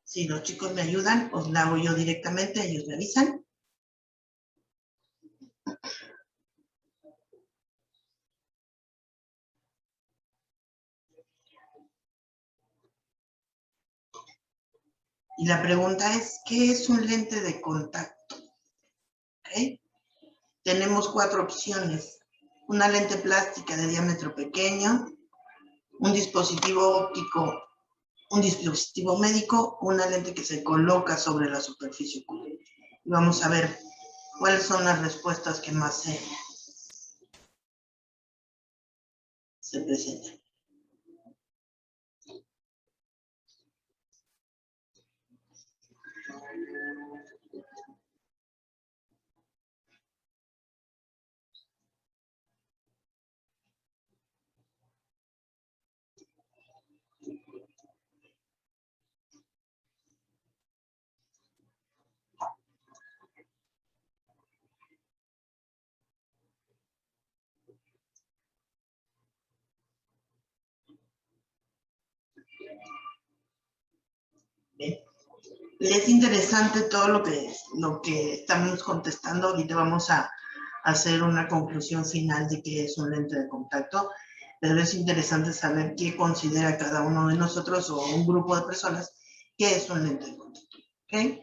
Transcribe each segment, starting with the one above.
Si los chicos me ayudan, os la hago yo directamente, ellos me avisan. Y la pregunta es, ¿qué es un lente de contacto? ¿Okay? Tenemos 4 opciones. Una lente plástica de diámetro pequeño, un dispositivo óptico, un dispositivo médico, una lente que se coloca sobre la superficie ocular. Y vamos a ver cuáles son las respuestas que más se presentan. Bien. Es interesante todo lo que estamos contestando. Ahorita vamos a hacer una conclusión final de qué es un lente de contacto, pero es interesante saber qué considera cada uno de nosotros o un grupo de personas qué es un lente de contacto. ¿Ok?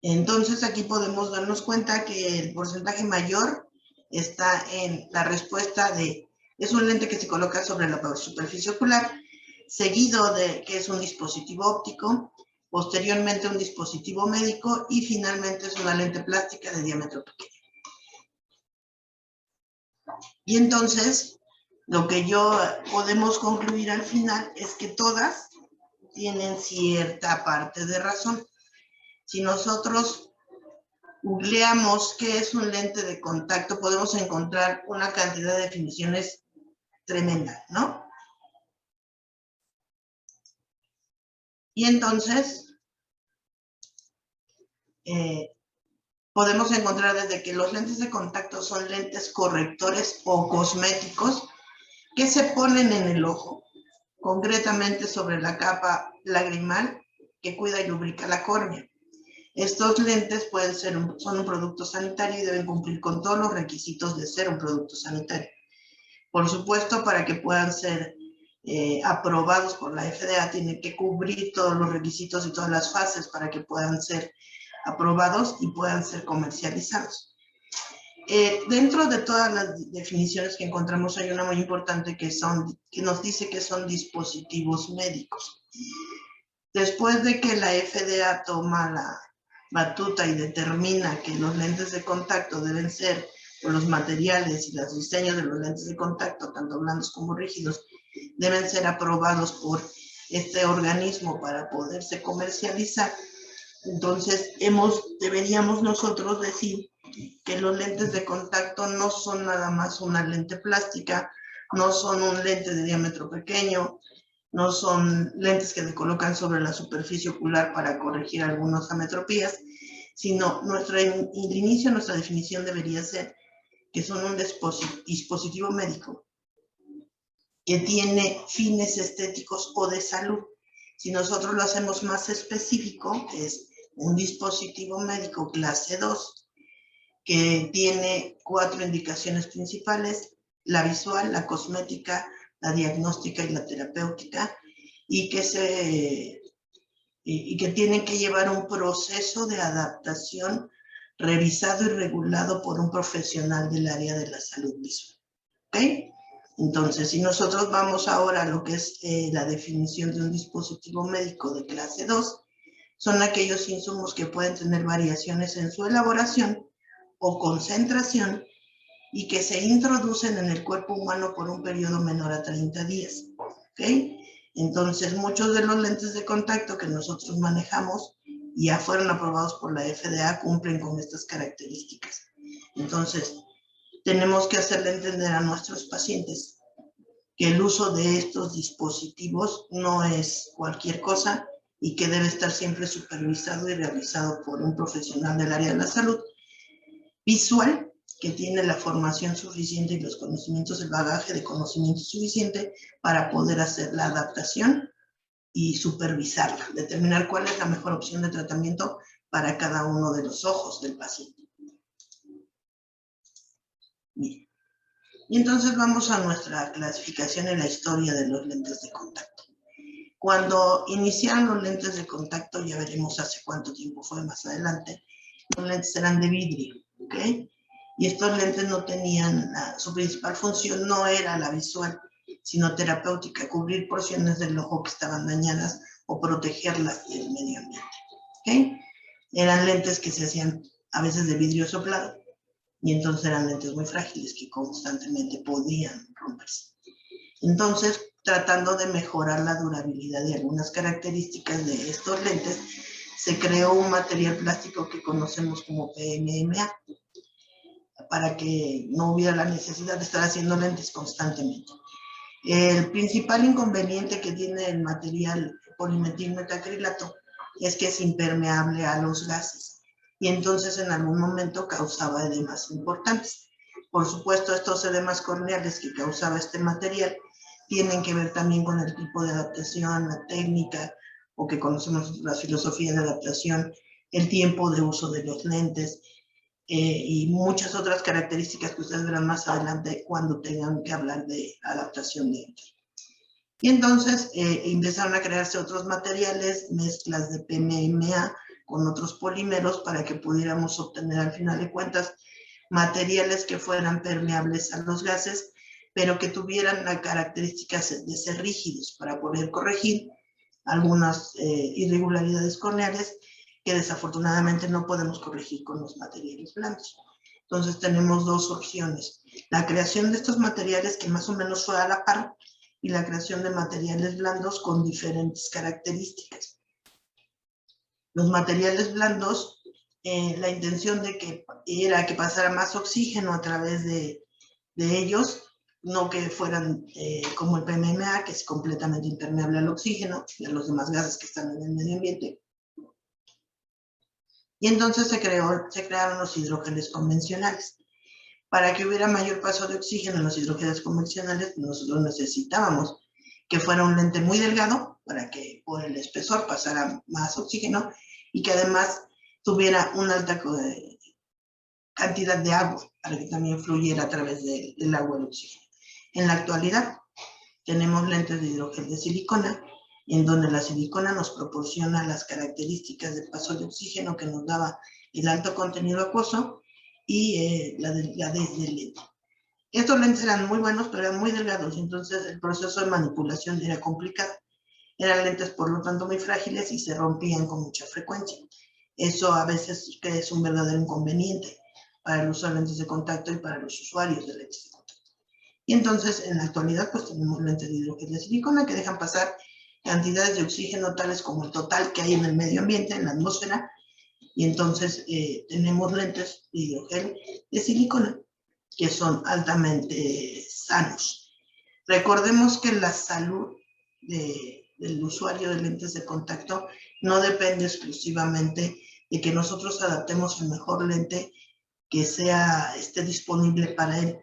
Entonces aquí podemos darnos cuenta que el porcentaje mayor está en la respuesta de es un lente que se coloca sobre la superficie ocular, seguido de que es un dispositivo óptico, posteriormente un dispositivo médico y finalmente es una lente plástica de diámetro pequeño. Y entonces, lo que podemos concluir al final es que todas tienen cierta parte de razón. Si nosotros googleamos qué es un lente de contacto, podemos encontrar una cantidad de definiciones tremenda, ¿no? Y entonces, podemos encontrar desde que los lentes de contacto son lentes correctores o cosméticos que se ponen en el ojo, concretamente sobre la capa lagrimal que cuida y lubrica la córnea. Estos lentes son un producto sanitario y deben cumplir con todos los requisitos de ser un producto sanitario. Por supuesto, para que puedan ser aprobados por la FDA, tienen que cubrir todos los requisitos y todas las fases para que puedan ser aprobados y puedan ser comercializados. Dentro de todas las definiciones que encontramos hay una muy importante que nos dice que son dispositivos médicos. Después de que la FDA toma la batuta y determina que los lentes de contacto deben ser, por los materiales y los diseños de los lentes de contacto, tanto blandos como rígidos, deben ser aprobados por este organismo para poderse comercializar. Entonces, deberíamos nosotros decir que los lentes de contacto no son nada más una lente plástica, no son un lente de diámetro pequeño, no son lentes que se colocan sobre la superficie ocular para corregir algunas ametropías, sino de inicio nuestra definición debería ser que son un dispositivo médico que tiene fines estéticos o de salud. Si nosotros lo hacemos más específico, es un dispositivo médico clase 2 que tiene 4 indicaciones principales: la visual, la cosmética, la diagnóstica y la terapéutica, y que tienen que llevar un proceso de adaptación revisado y regulado por un profesional del área de la salud visual. ¿Ok? Entonces, si nosotros vamos ahora a lo que es la definición de un dispositivo médico de clase 2, son aquellos insumos que pueden tener variaciones en su elaboración o concentración y que se introducen en el cuerpo humano por un periodo menor a 30 días. ¿Ok? Entonces, muchos de los lentes de contacto que nosotros manejamos ya fueron aprobados por la FDA, cumplen con estas características. Entonces, tenemos que hacerle entender a nuestros pacientes que el uso de estos dispositivos no es cualquier cosa y que debe estar siempre supervisado y realizado por un profesional del área de la salud visual que tiene la formación suficiente y los conocimientos, el bagaje de conocimiento suficiente para poder hacer la adaptación y supervisarla, determinar cuál es la mejor opción de tratamiento para cada uno de los ojos del paciente. Bien. Y entonces vamos a nuestra clasificación y la historia de los lentes de contacto. Cuando iniciaron los lentes de contacto, ya veremos hace cuánto tiempo fue más adelante, los lentes eran de vidrio, ¿ok? Y estos lentes no tenían, su principal función no era la visual, sino terapéutica, cubrir porciones del ojo que estaban dañadas o protegerlas del medio ambiente, ¿ok? Eran lentes que se hacían a veces de vidrio soplado, y entonces eran lentes muy frágiles que constantemente podían romperse. Entonces, tratando de mejorar la durabilidad de algunas características de estos lentes, se creó un material plástico que conocemos como PMMA, para que no hubiera la necesidad de estar haciendo lentes constantemente. El principal inconveniente que tiene el material polimetilmetacrilato es que es impermeable a los gases, y entonces en algún momento causaba edemas importantes. Por supuesto, estos edemas corneales que causaba este material tienen que ver también con el tipo de adaptación, la técnica, o que conocemos la filosofía de adaptación, el tiempo de uso de los lentes, y muchas otras características que ustedes verán más adelante cuando tengan que hablar de adaptación de ellos. Y entonces empezaron a crearse otros materiales, mezclas de PMMA con otros polímeros para que pudiéramos obtener al final de cuentas materiales que fueran permeables a los gases, pero que tuvieran la característica de ser rígidos para poder corregir algunas irregularidades corneales que desafortunadamente no podemos corregir con los materiales blandos. Entonces tenemos dos opciones: la creación de estos materiales que más o menos fue a la par, y la creación de materiales blandos con diferentes características. Los materiales blandos, la intención de que era que pasara más oxígeno a través de ellos, no que fueran como el PMMA, que es completamente impermeable al oxígeno y a los demás gases que están en el medio ambiente. Y entonces se crearon los hidrogeles convencionales. Para que hubiera mayor paso de oxígeno en los hidrogeles convencionales, nosotros necesitábamos que fuera un lente muy delgado para que por el espesor pasara más oxígeno, y que además tuviera una alta cantidad de agua para que también fluyera a través del agua el oxígeno. En la actualidad tenemos lentes de hidrogel de silicona, en donde la silicona nos proporciona las características de paso de oxígeno que nos daba el alto contenido acuoso y la delgadez del lente. Estos lentes eran muy buenos, pero eran muy delgados, entonces el proceso de manipulación era complicado. Eran lentes, por lo tanto, muy frágiles y se rompían con mucha frecuencia. Eso a veces es un verdadero inconveniente para el uso de lentes de contacto y para los usuarios de lentes de contacto. Y entonces, en la actualidad, pues tenemos lentes de hidrogel de silicona que dejan pasar cantidades de oxígeno tales como el total que hay en el medio ambiente, en la atmósfera, y entonces tenemos lentes de hidrogel de silicona que son altamente sanos. Recordemos que la salud del usuario de lentes de contacto no depende exclusivamente de que nosotros adaptemos el mejor lente que esté disponible para él.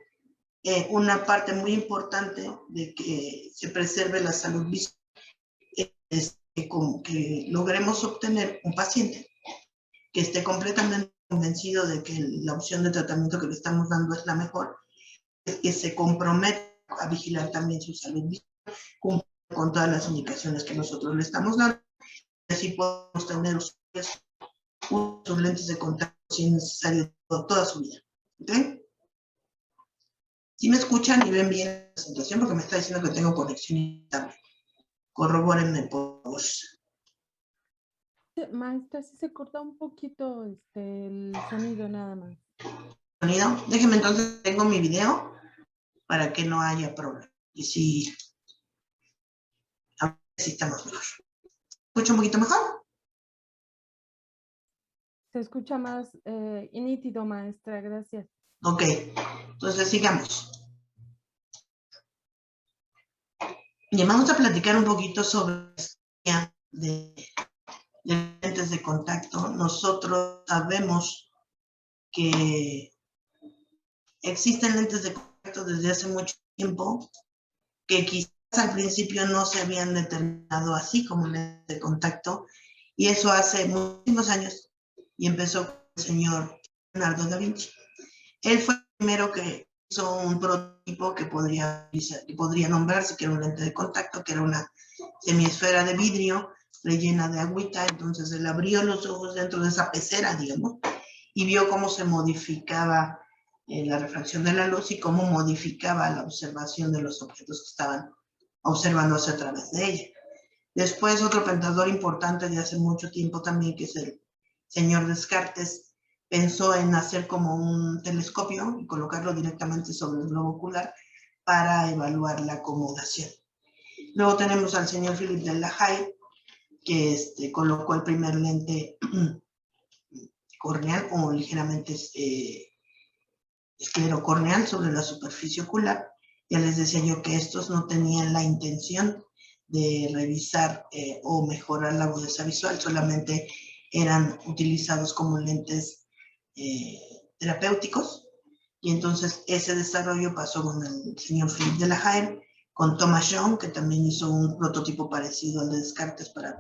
Una parte muy importante de que se preserve la salud visual es que logremos obtener un paciente que esté completamente convencido de que la opción de tratamiento que le estamos dando es la mejor, que se comprometa a vigilar también su salud visual, cumplir con todas las indicaciones que nosotros le estamos dando, y así podemos tener sus lentes de contacto sin necesario toda su vida. ¿Okay? Si me escuchan y ven bien la presentación, porque me está diciendo que tengo conexión inestable. Corrobórenme por favor. Maestra, si se corta un poquito el sonido nada más. Sonido. Déjeme entonces, tengo mi video para que no haya problema. Y si, a ver si estamos mejor. ¿Escucha un poquito mejor? Se escucha más nítido, maestra, gracias. Ok, entonces sigamos. Bien, vamos a platicar un poquito sobre la historia de lentes de contacto. Nosotros sabemos que Existen lentes de contacto desde hace mucho tiempo que quizás al principio no se habían determinado así como lentes de contacto, y eso hace muchísimos años, y empezó con el señor Leonardo da Vinci. Él fue el primero que hizo un prototipo que podría nombrarse que era un lente de contacto, que era una semiesfera de vidrio rellena de agüita. Entonces él abrió los ojos dentro de esa pecera, digamos, y vio cómo se modificaba la refracción de la luz y cómo modificaba la observación de los objetos que estaban observándose a través de ella. Después, otro pensador importante de hace mucho tiempo también, que es el señor Descartes, pensó en hacer como un telescopio y colocarlo directamente sobre el globo ocular para evaluar la acomodación. Luego tenemos al señor Philippe de la Haye, que colocó el primer lente corneal o ligeramente esclerocorneal sobre la superficie ocular. Ya les decía yo que estos no tenían la intención de revisar o mejorar la agudeza visual, solamente eran utilizados como lentes terapéuticos. Y entonces ese desarrollo pasó con el señor Philippe de la Haye, con Thomas Young, que también hizo un prototipo parecido al de Descartes para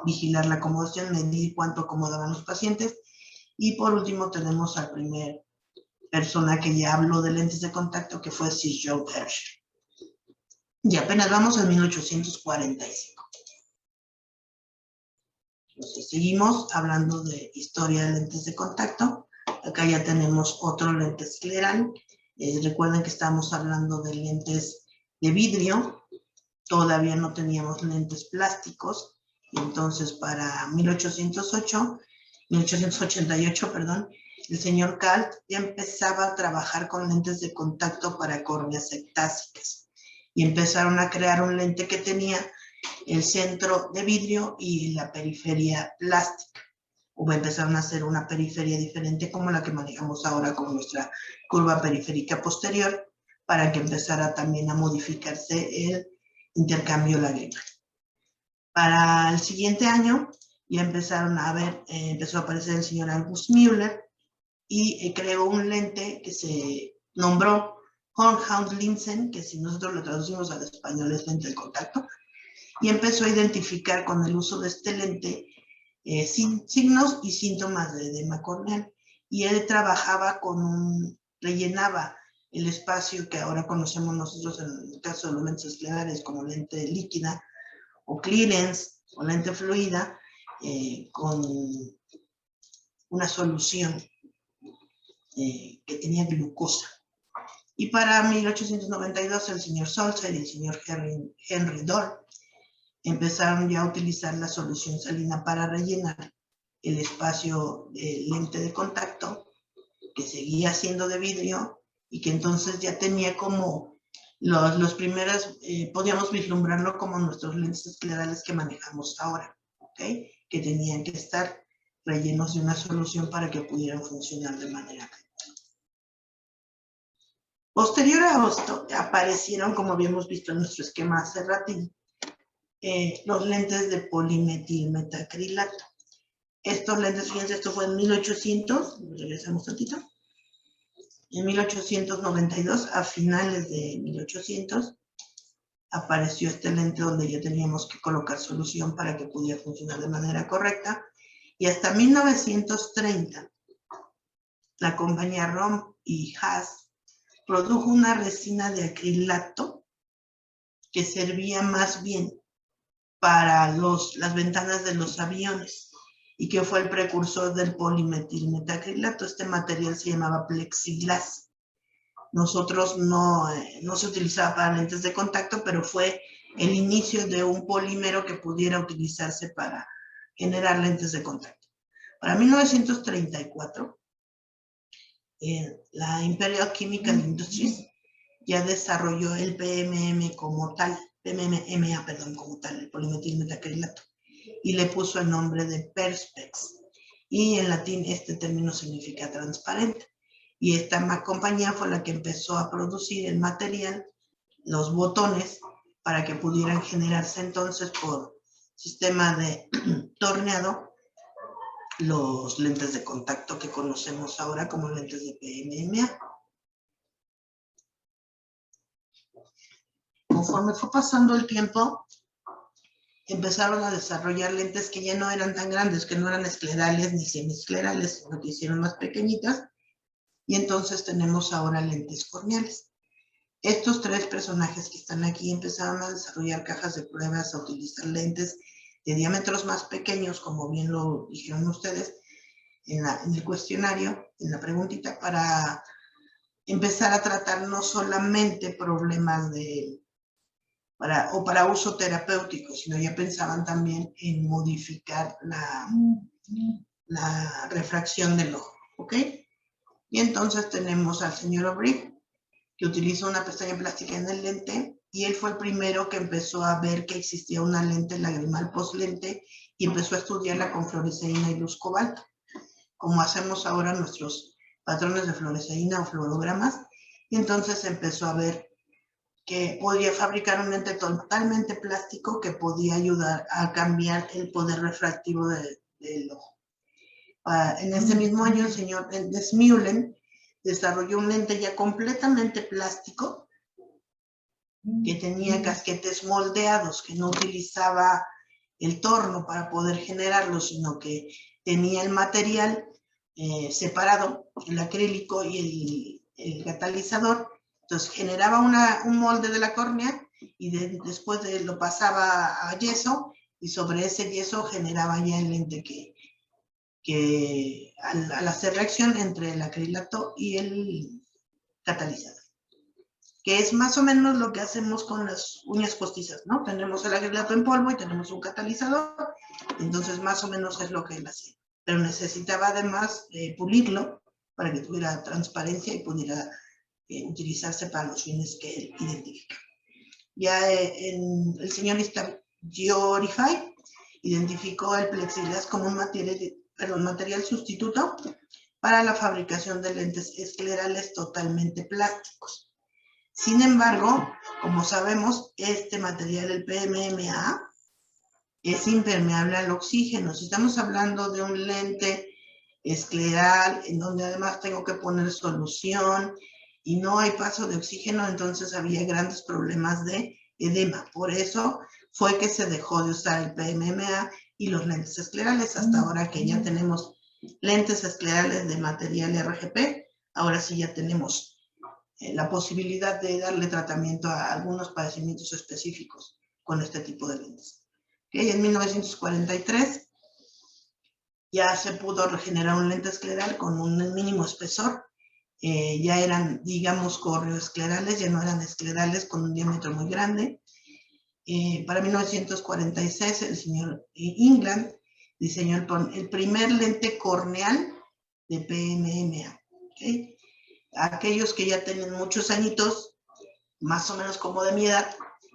vigilar la acomodación, medir cuánto acomodaban los pacientes. Y por último tenemos al primer persona que ya habló de lentes de contacto, que fue Sir John Herschel. Y apenas vamos en 1845. Entonces, seguimos hablando de historia de lentes de contacto. Acá ya tenemos otro lente escleral. Recuerden que estamos hablando de lentes de vidrio. Todavía no teníamos lentes plásticos. Y entonces, para 1888, el señor Kalt ya empezaba a trabajar con lentes de contacto para córneas ectásicas. Y empezaron a crear un lente que tenía el centro de vidrio y la periferia plástica. O empezaron a hacer una periferia diferente como la que manejamos ahora con nuestra curva periférica posterior, para que empezara también a modificarse el intercambio lagrimal. Para el siguiente año ya empezaron a ver, empezó a aparecer el señor August Müller y creó un lente que se nombró Hornhaut-Linsen, que si nosotros lo traducimos al español es lente de contacto, y empezó a identificar con el uso de este lente signos y síntomas de edema corneal. Y él trabajaba rellenaba el espacio que ahora conocemos nosotros en el caso de los lentes esclerales como lente líquida o clearance o lente fluida con una solución que tenía glucosa. Y para 1892 el señor Solzer y el señor Henry Dor empezaron ya a utilizar la solución salina para rellenar el espacio de lente de contacto, que seguía siendo de vidrio y que entonces ya tenía como los primeros, podíamos vislumbrarlo como nuestros lentes esclerales que manejamos ahora, ¿okay? Que tenían que estar rellenos de una solución para que pudieran funcionar de manera clara. Posterior a esto, aparecieron, como habíamos visto en nuestro esquema hace ratito, los lentes de polimetilmetacrilato. Estos lentes, fíjense, esto fue en 1800, regresamos tantito. En 1892, a finales de 1800, apareció este lente donde ya teníamos que colocar solución para que pudiera funcionar de manera correcta. Y hasta 1930, la compañía Rom y Haas produjo una resina de acrilato que servía más bien para las ventanas de los aviones y que fue el precursor del polimetilmetacrilato. Este material se llamaba plexiglas. Nosotros no se utilizaba para lentes de contacto, pero fue el inicio de un polímero que pudiera utilizarse para generar lentes de contacto. Para 1934, la Imperial Chemical Industries ya desarrolló el PMMA como tal, el polimetilmetacrilato, y le puso el nombre de Perspex. Y en latín este término significa transparente. Y esta compañía fue la que empezó a producir el material, los botones, para que pudieran generarse entonces por sistema de torneado los lentes de contacto que conocemos ahora como lentes de PMMA. conforme fue pasando el tiempo, empezaron a desarrollar lentes que ya no eran tan grandes, que no eran esclerales ni semiesclerales, sino que hicieron más pequeñitas, y entonces tenemos ahora lentes corneales. Estos tres personajes que están aquí empezaron a desarrollar cajas de pruebas, a utilizar lentes de diámetros más pequeños, como bien lo dijeron ustedes en el cuestionario, en la preguntita, para empezar a tratar no solamente problemas para uso terapéutico, sino ya pensaban también en modificar la refracción del ojo, ¿ok? Y entonces tenemos al señor O'Brien, que utilizó una pestaña plástica en el lente, y él fue el primero que empezó a ver que existía una lente lagrimal post-lente y empezó a estudiarla con fluoresceína y luz cobalto, como hacemos ahora nuestros patrones de fluoresceína o fluorogramas, y entonces empezó a ver que podía fabricar un lente totalmente plástico que podía ayudar a cambiar el poder refractivo del ojo. En ese mismo año, el señor Smullen desarrolló un lente ya completamente plástico que tenía casquetes moldeados, que no utilizaba el torno para poder generarlo, sino que tenía el material separado, el acrílico y el catalizador. Entonces generaba un molde de la córnea y después lo pasaba a yeso, y sobre ese yeso generaba ya el lente que al hacer reacción entre el acrilato y el catalizador, que es más o menos lo que hacemos con las uñas postizas, ¿no? Tenemos el acrilato en polvo y tenemos un catalizador, entonces más o menos es lo que él hacía, pero necesitaba además pulirlo para que tuviera transparencia y pudiera utilizarse para los fines que él identifica. Ya el señorista Giorify identificó el plexiglas como un material sustituto para la fabricación de lentes esclerales totalmente plásticos. Sin embargo, como sabemos, este material, el PMMA, es impermeable al oxígeno. Si estamos hablando de un lente escleral, en donde además tengo que poner solución y no hay paso de oxígeno, entonces había grandes problemas de edema. Por eso fue que se dejó de usar el PMMA y los lentes esclerales, hasta ahora que ya tenemos lentes esclerales de material RGP. Ahora sí ya tenemos la posibilidad de darle tratamiento a algunos padecimientos específicos con este tipo de lentes. ¿Okay? En 1943 ya se pudo regenerar un lente escleral con un mínimo espesor. Ya eran, digamos, correoesclerales, ya no eran esclerales con un diámetro muy grande. Para 1946 el señor England diseñó el primer lente corneal de PMMA. ¿Okay? Aquellos que ya tienen muchos añitos, más o menos como de mi edad,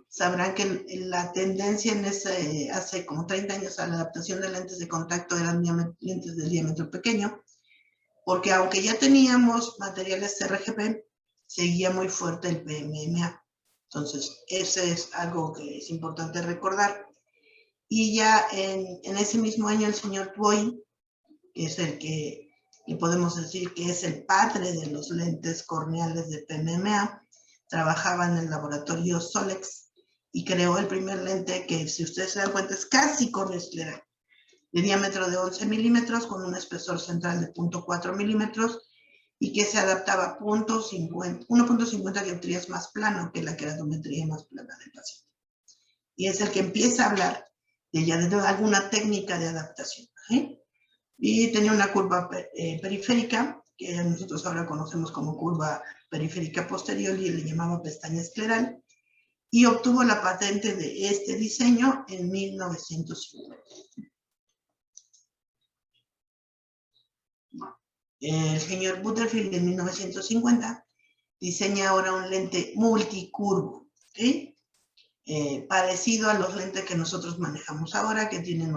sabrán que la tendencia en hace como 30 años a la adaptación de lentes de contacto eran lentes de diámetro pequeño, porque aunque ya teníamos materiales RGP, seguía muy fuerte el PMMA. Entonces, ese es algo que es importante recordar. Y ya en ese mismo año el señor Twoi, que es el que le podemos decir que es el padre de los lentes corneales de PMMA, trabajaba en el laboratorio Solex y creó el primer lente que, si ustedes se dan cuenta, es casi corneoescleral, de diámetro de 11 milímetros con un espesor central de 0.4 milímetros y que se adaptaba a 1.50 dioptrías más plano que la keratometría más plana del paciente. Y es el que empieza a hablar de ya de alguna técnica de adaptación. Y tenía una curva periférica, que nosotros ahora conocemos como curva periférica posterior, y le llamaba pestaña escleral, y obtuvo la patente de este diseño en 1950. El señor Butterfield en 1950 diseña ahora un lente multicurvo, ¿sí? Parecido a los lentes que nosotros manejamos ahora, que tienen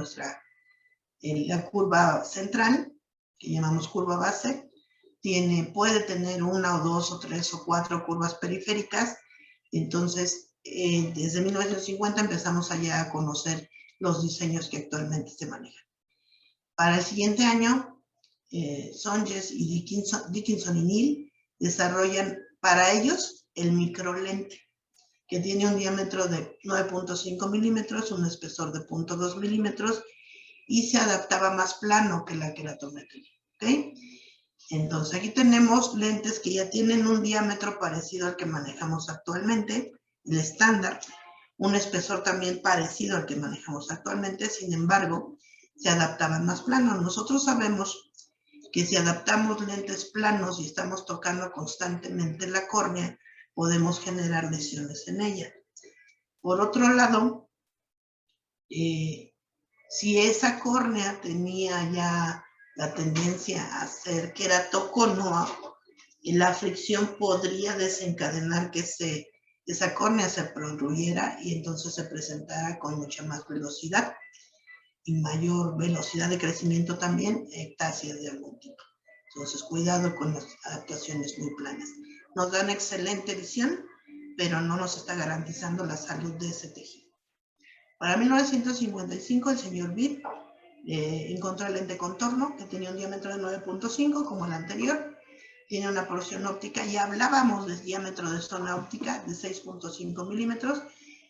la curva central, que llamamos curva base, puede tener una o dos o tres o cuatro curvas periféricas. Entonces, desde 1950 empezamos allá a conocer los diseños que actualmente se manejan. Para el siguiente año, Songes y Dickinson y Neal desarrollan para ellos el microlente. que tiene un diámetro de 9.5 milímetros, un espesor de 0.2 milímetros y se adaptaba más plano que la queratometría. ¿Ok? Entonces aquí tenemos lentes que ya tienen un diámetro parecido al que manejamos actualmente, el estándar, un espesor también parecido al que manejamos actualmente, sin embargo, se adaptaban más planos. Nosotros sabemos que si adaptamos lentes planos y estamos tocando constantemente la córnea, podemos generar lesiones en ella. Por otro lado, si esa córnea tenía ya la tendencia a ser queratoconua, la fricción podría desencadenar que esa córnea se protruyiera y entonces se presentara con mucha más velocidad y mayor velocidad de crecimiento también, ectasias de algún tipo. Entonces, cuidado con las adaptaciones muy planas. Nos dan excelente visión, pero no nos está garantizando la salud de ese tejido. Para 1955, el señor Bitt encontró el lente contorno, que tenía un diámetro de 9.5, como el anterior. Tiene una porción óptica, ya hablábamos del diámetro de zona óptica de 6.5 milímetros,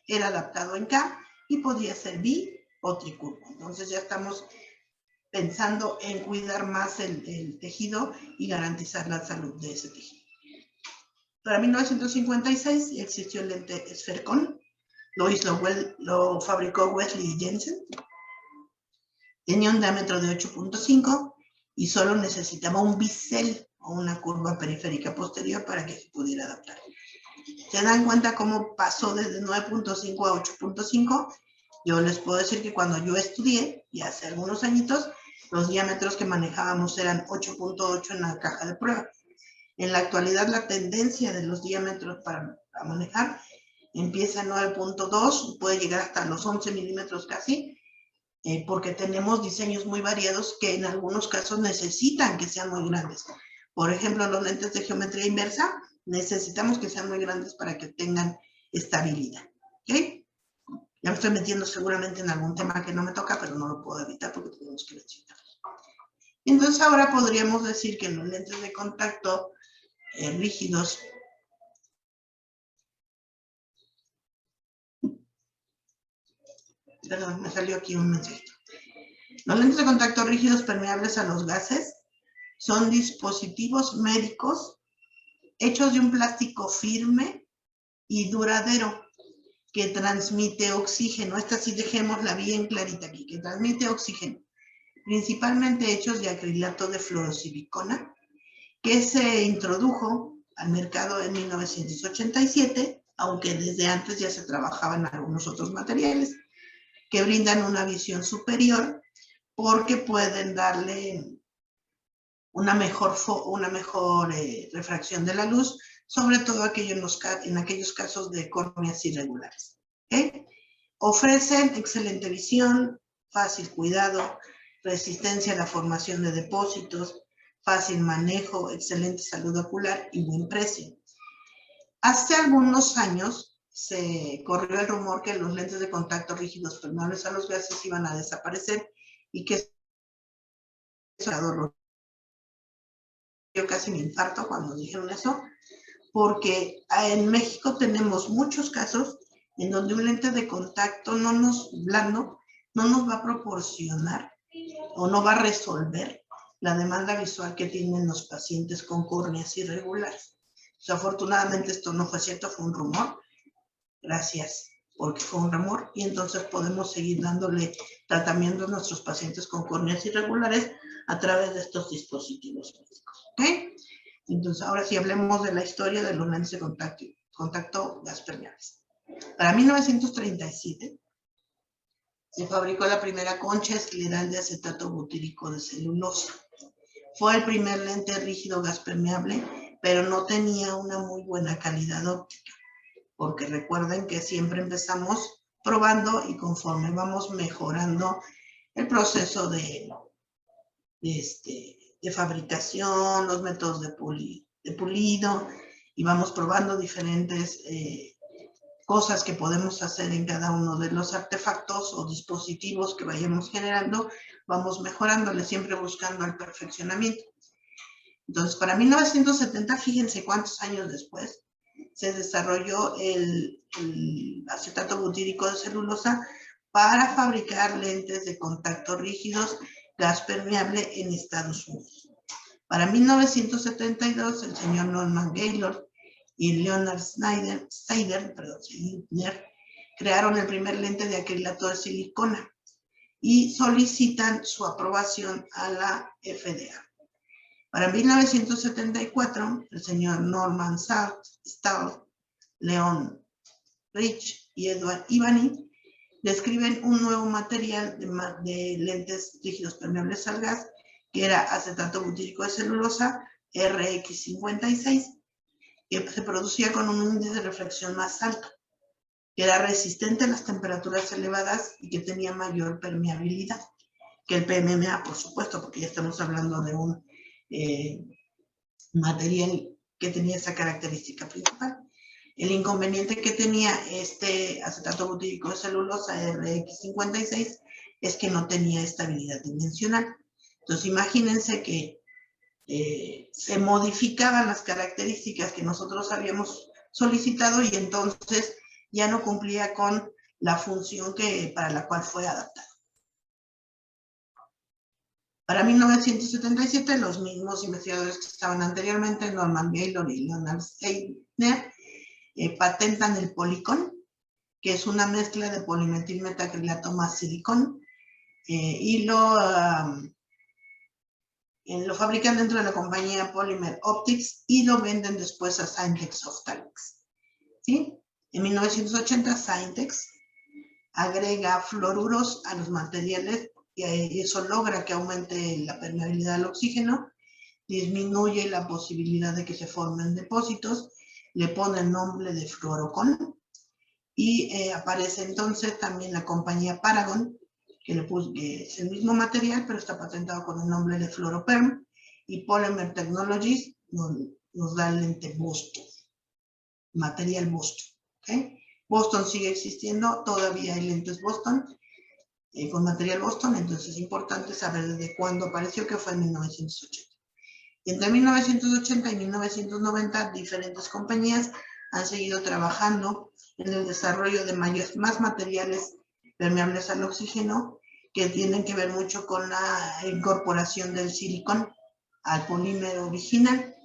era adaptado en K y podía ser bi o tricurvo. Entonces ya estamos pensando en cuidar más el tejido y garantizar la salud de ese tejido. Para 1956 existió el lente Sphericon, lo fabricó Wesley Jensen. Tenía un diámetro de 8.5 y solo necesitaba un bisel o una curva periférica posterior para que se pudiera adaptar. ¿Se dan cuenta cómo pasó desde 9.5 a 8.5? Yo les puedo decir que cuando yo estudié, y hace algunos añitos, los diámetros que manejábamos eran 8.8 en la caja de prueba. En la actualidad, la tendencia de los diámetros para manejar empieza en 9.2, puede llegar hasta los 11 milímetros casi, porque tenemos diseños muy variados que en algunos casos necesitan que sean muy grandes. Por ejemplo, los lentes de geometría inversa necesitamos que sean muy grandes para que tengan estabilidad. ¿Ok? Ya me estoy metiendo seguramente en algún tema que no me toca, pero no lo puedo evitar porque tenemos que mencionar. Entonces ahora podríamos decir que los lentes de contacto rígidos perdón, me salió aquí un mensajito. Los lentes de contacto rígidos permeables a los gases son dispositivos médicos hechos de un plástico firme y duradero que transmite oxígeno. Esta sí dejémosla bien clarita aquí, que transmite oxígeno. Principalmente hechos de acrilato de fluorosilicona, que se introdujo al mercado en 1987, aunque desde antes ya se trabajaban algunos otros materiales que brindan una visión superior porque pueden darle una mejor refracción de la luz, sobre todo en aquellos casos de córneas irregulares. ¿Okay? Ofrecen excelente visión, fácil cuidado, resistencia a la formación de depósitos, fácil manejo, excelente salud ocular y buen precio. Hace algunos años se corrió el rumor que los lentes de contacto rígidos permeables a los gases iban a desaparecer y que yo casi me infarto cuando dijeron eso, porque en México tenemos muchos casos en donde un lente de contacto blando no nos va a proporcionar o no va a resolver la demanda visual que tienen los pacientes con córneas irregulares. O sea, afortunadamente esto no fue cierto, fue un rumor. Gracias, porque fue un rumor y entonces podemos seguir dándole tratamiento a nuestros pacientes con córneas irregulares a través de estos dispositivos médicos. ¿Ok? Entonces, ahora sí hablemos de la historia de los lentes de contacto gas permeables. Para 1937 se fabricó la primera concha escleral de acetato butírico de celulosa. Fue el primer lente rígido gas permeable, pero no tenía una muy buena calidad óptica, porque recuerden que siempre empezamos probando y conforme vamos mejorando el proceso de fabricación, los métodos de pulido, y vamos probando diferentes cosas que podemos hacer en cada uno de los artefactos o dispositivos que vayamos generando, vamos mejorándole, siempre buscando el perfeccionamiento. Entonces, para 1970, fíjense cuántos años después, se desarrolló el acetato butírico de celulosa para fabricar lentes de contacto rígidos gas permeable en Estados Unidos. Para 1972, el señor Norman Gaylord y Leonard Snyder crearon el primer lente de acrilato de silicona y solicitan su aprobación a la FDA. Para 1974, el señor Norman Stahl, Leon Rich y Edward Ivany describen un nuevo material de lentes rígidos permeables al gas, que era acetato butírico de celulosa, RX56, que se producía con un índice de reflexión más alto, que era resistente a las temperaturas elevadas y que tenía mayor permeabilidad que el PMMA, por supuesto, porque ya estamos hablando de un material que tenía esa característica principal. El inconveniente que tenía este acetato butírico de celulosa RX56 es que no tenía estabilidad dimensional. Entonces imagínense que se modificaban las características que nosotros habíamos solicitado y entonces ya no cumplía con la función para la cual fue adaptado. Para 1977, los mismos investigadores que estaban anteriormente, Norman Gaylord y Leonard Steiner, patentan el Polycon, que es una mezcla de polimetilmetacrilato más silicón, y lo fabrican dentro de la compañía Polymer Optics y lo venden después a Syntex Ophthalmics. ¿Sí? En 1980, Syntex agrega fluoruros a los materiales y eso logra que aumente la permeabilidad al oxígeno, disminuye la posibilidad de que se formen depósitos, le pone el nombre de fluorocon y aparece entonces también la compañía Paragon, que es el mismo material, pero está patentado con el nombre de Fluoroperm, y Polymer Technologies nos da el lente Boston, material Boston. ¿Okay? Boston sigue existiendo, todavía hay lentes Boston, con material Boston, entonces es importante saber desde cuándo apareció, que fue en 1980. Y entre 1980 y 1990, diferentes compañías han seguido trabajando en el desarrollo de más materiales permeables al oxígeno, que tienen que ver mucho con la incorporación del silicón al polímero original.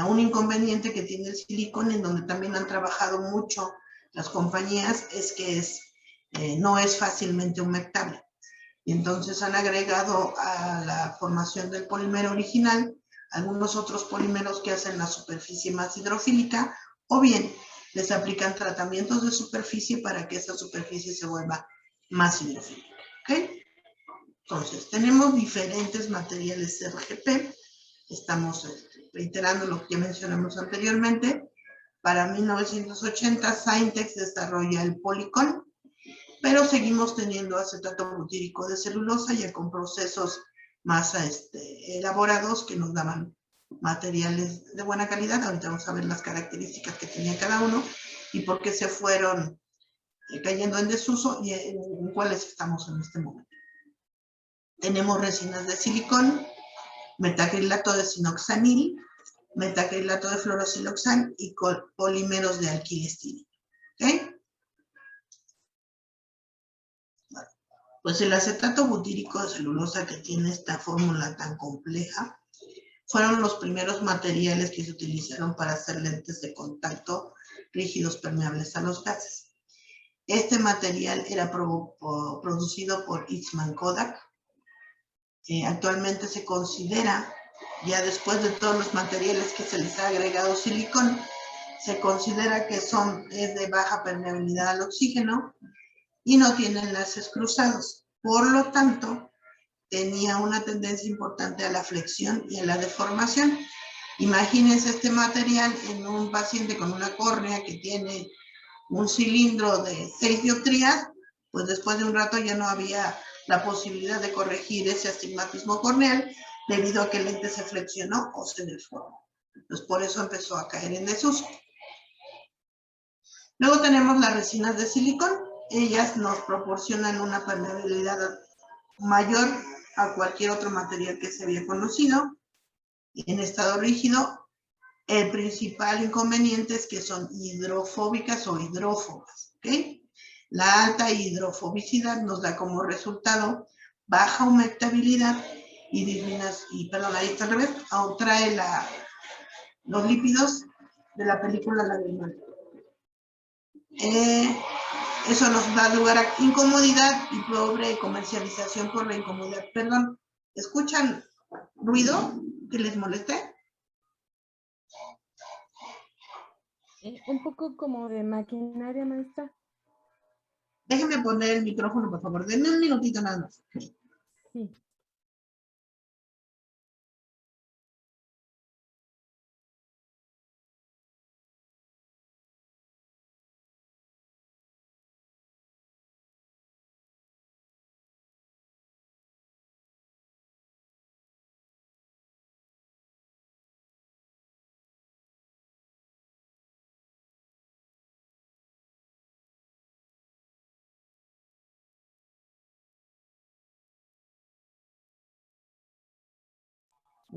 Un inconveniente que tiene el silicón, en donde también han trabajado mucho las compañías, es que no es fácilmente humectable. Y entonces han agregado a la formación del polímero original algunos otros polímeros que hacen la superficie más hidrofílica, o bien les aplican tratamientos de superficie para que esa superficie se vuelva más hidrofílica. ¿Okay? Entonces, tenemos diferentes materiales RGP. Estamos reiterando lo que ya mencionamos anteriormente. Para 1980, Syntex desarrolla el Polycon, pero seguimos teniendo acetato butírico de celulosa ya con procesos más elaborados que nos daban materiales de buena calidad. Ahorita vamos a ver las características que tenía cada uno y por qué se fueron cayendo en desuso y en cuáles estamos en este momento. Tenemos resinas de silicón, metacrilato de sinoxanil, metacrilato de fluorosiloxan y polímeros de alquilistireno. ¿Okay? Pues el acetato butírico de celulosa, que tiene esta fórmula tan compleja, fueron los primeros materiales que se utilizaron para hacer lentes de contacto rígidos permeables a los gases. Este material era producido por Eastman Kodak. Actualmente se considera, ya después de todos los materiales que se les ha agregado silicón, se considera que es de baja permeabilidad al oxígeno y no tiene enlaces cruzados. Por lo tanto, tenía una tendencia importante a la flexión y a la deformación. Imagínense este material en un paciente con una córnea que tiene un cilindro de 6 dioptrías, pues después de un rato ya no había la posibilidad de corregir ese astigmatismo corneal debido a que el lente se flexionó o se deformó. Entonces por eso empezó a caer en desuso. Luego tenemos las resinas de silicón. Ellas nos proporcionan una permeabilidad mayor a cualquier otro material que se había conocido en estado rígido El principal inconveniente es que son hidrofóbicas o hidrófobas, ¿ok? La alta hidrofobicidad nos da como resultado baja humectabilidad y ahí está al revés, trae los lípidos de la película lagrimal. Eso nos da lugar a incomodidad y pobre comercialización por la incomodidad. Perdón, ¿escuchan ruido que les moleste? Un poco como de maquinaria, maestra. Déjenme poner el micrófono, por favor. Denme un minutito nada más. Sí.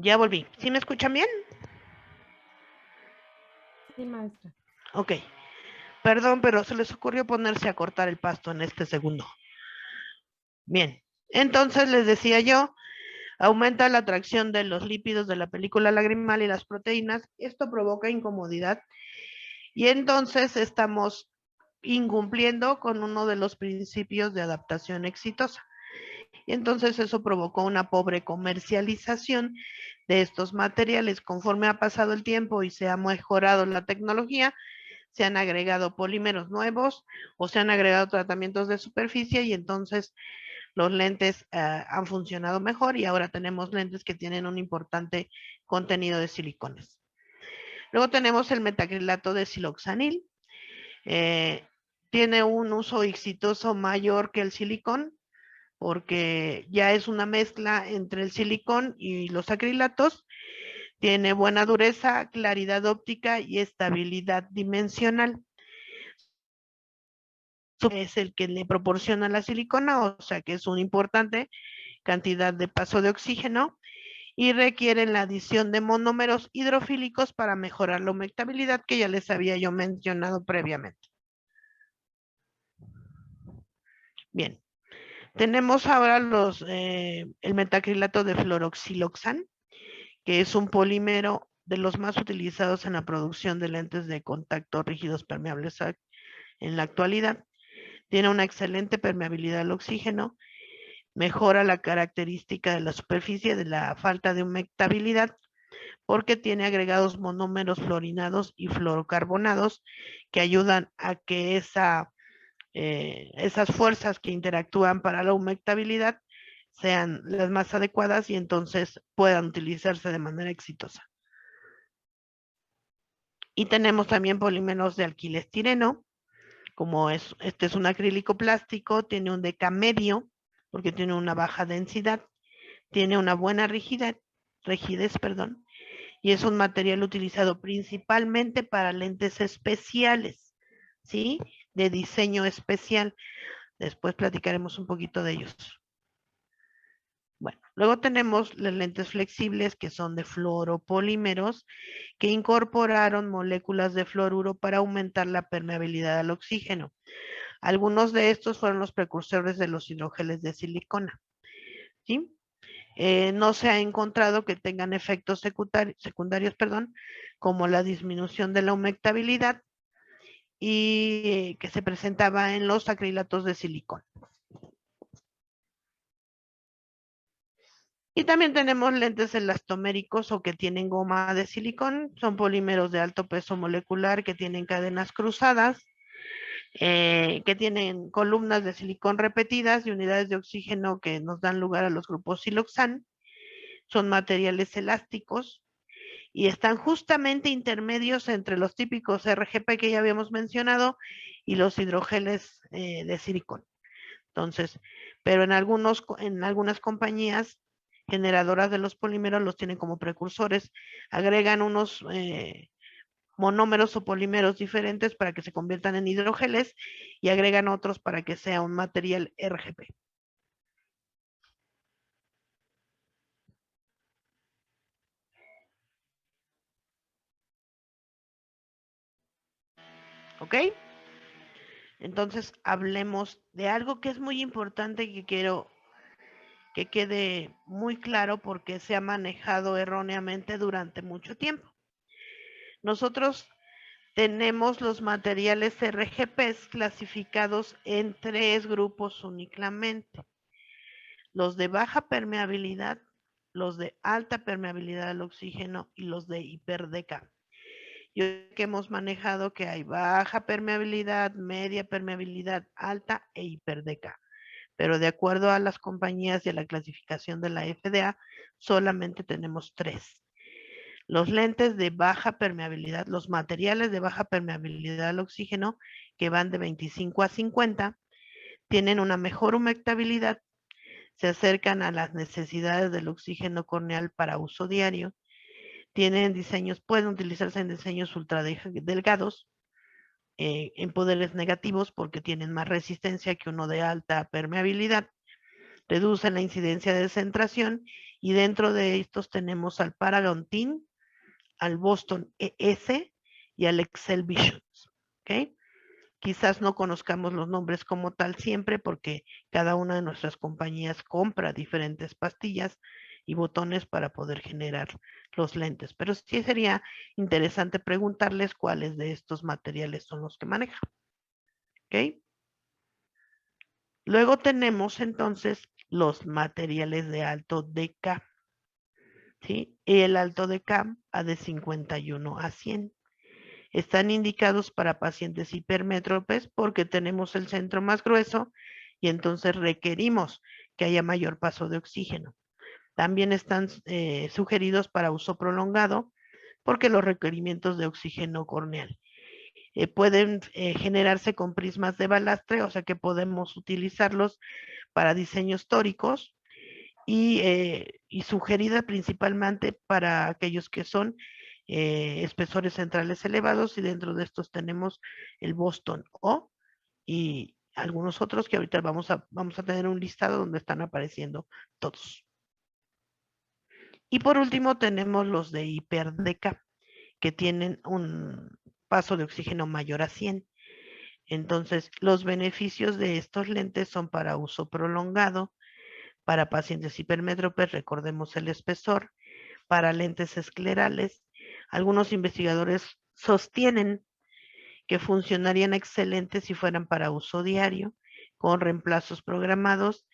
Ya volví. ¿Sí me escuchan bien? Sí, maestra. Ok. Perdón, pero se les ocurrió ponerse a cortar el pasto en este segundo. Bien. Entonces les decía yo, aumenta la atracción de los lípidos de la película lagrimal y las proteínas. Esto provoca incomodidad y entonces estamos incumpliendo con uno de los principios de adaptación exitosa. Y entonces eso provocó una pobre comercialización de estos materiales. Conforme ha pasado el tiempo y se ha mejorado la tecnología, se han agregado polímeros nuevos o se han agregado tratamientos de superficie y entonces los lentes han funcionado mejor y ahora tenemos lentes que tienen un importante contenido de silicones. Luego tenemos el metacrilato de siloxanil. Eh, tiene un uso exitoso mayor que el silicón porque ya es una mezcla entre el silicón y los acrilatos. Tiene buena dureza, claridad óptica y estabilidad dimensional. Es el que le proporciona la silicona, o sea que es una importante cantidad de paso de oxígeno y requieren la adición de monómeros hidrofílicos para mejorar la humectabilidad que ya les había yo mencionado previamente. Bien, tenemos ahora el metacrilato de fluoroxiloxan, que es un polímero de los más utilizados en la producción de lentes de contacto rígidos permeables en la actualidad. Tiene una excelente permeabilidad al oxígeno, mejora la característica de la superficie de la falta de humectabilidad porque tiene agregados monómeros fluorinados y fluorocarbonados que ayudan a que esas fuerzas que interactúan para la humectabilidad sean las más adecuadas y entonces puedan utilizarse de manera exitosa. Y tenemos también polímeros de alquileestireno, como este es un acrílico plástico, tiene un decamedio, porque tiene una baja densidad, tiene una buena rigidez, perdón, y es un material utilizado principalmente para lentes especiales, ¿sí? De diseño especial. Después platicaremos un poquito de ellos. Bueno, luego tenemos las lentes flexibles que son de fluoropolímeros que incorporaron moléculas de fluoruro para aumentar la permeabilidad al oxígeno. Algunos de estos fueron los precursores de los hidrogeles de silicona, ¿sí? No se ha encontrado que tengan efectos secundarios, como la disminución de la humectabilidad y que se presentaba en los acrilatos de silicón. Y también tenemos lentes elastoméricos o que tienen goma de silicón, son polímeros de alto peso molecular que tienen cadenas cruzadas, que tienen columnas de silicón repetidas y unidades de oxígeno que nos dan lugar a los grupos siloxan. Son materiales elásticos y están justamente intermedios entre los típicos RGP que ya habíamos mencionado y los hidrogeles de silicón. Entonces, pero en algunas compañías generadoras de los polímeros los tienen como precursores, agregan unos monómeros o polímeros diferentes para que se conviertan en hidrogeles y agregan otros para que sea un material RGP. ¿Ok? Entonces, hablemos de algo que es muy importante y que quiero que quede muy claro porque se ha manejado erróneamente durante mucho tiempo. Nosotros tenemos los materiales RGPs clasificados en 3 grupos únicamente. Los de baja permeabilidad, los de alta permeabilidad al oxígeno y los de hiperdeca. Yo que hemos manejado que hay baja permeabilidad, media permeabilidad, alta e hiperdeca. Pero de acuerdo a las compañías y a la clasificación de la FDA, solamente tenemos 3. Los lentes de baja permeabilidad, los materiales de baja permeabilidad al oxígeno, que van de 25 a 50, tienen una mejor humectabilidad, se acercan a las necesidades del oxígeno corneal para uso diario, tienen diseños, pueden utilizarse en diseños ultra delgados, en poderes negativos porque tienen más resistencia que uno de alta permeabilidad, reducen la incidencia de centración y dentro de estos tenemos al Paragon Thin, al Boston ES y al Excel Visions. ¿Ok? Quizás no conozcamos los nombres como tal siempre porque cada una de nuestras compañías compra diferentes pastillas y botones para poder generar los lentes. Pero sí sería interesante preguntarles cuáles de estos materiales son los que manejan. ¿Ok? Luego tenemos entonces los materiales de alto DK. ¿Sí? Y el alto DK va de 51 a 100. Están indicados para pacientes hipermétropes porque tenemos el centro más grueso y entonces requerimos que haya mayor paso de oxígeno. También están sugeridos para uso prolongado porque los requerimientos de oxígeno corneal pueden generarse con prismas de balastre, o sea que podemos utilizarlos para diseños tóricos y sugerida principalmente para aquellos que son espesores centrales elevados y dentro de estos tenemos el Boston O y algunos otros que ahorita vamos a tener un listado donde están apareciendo todos. Y por último tenemos los de hiperdeca que tienen un paso de oxígeno mayor a 100. Entonces, los beneficios de estos lentes son para uso prolongado, para pacientes hipermétropes, recordemos el espesor, para lentes esclerales. Algunos investigadores sostienen que funcionarían excelentes si fueran para uso diario, con reemplazos programados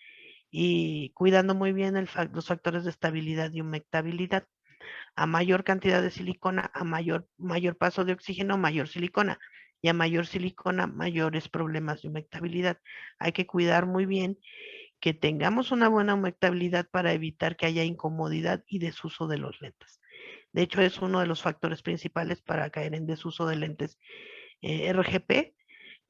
y cuidando muy bien los factores de estabilidad y humectabilidad. A mayor cantidad de silicona, a mayor paso de oxígeno, mayor silicona. Y a mayor silicona, mayores problemas de humectabilidad. Hay que cuidar muy bien que tengamos una buena humectabilidad para evitar que haya incomodidad y desuso de los lentes. De hecho, es uno de los factores principales para caer en desuso de lentes RGP,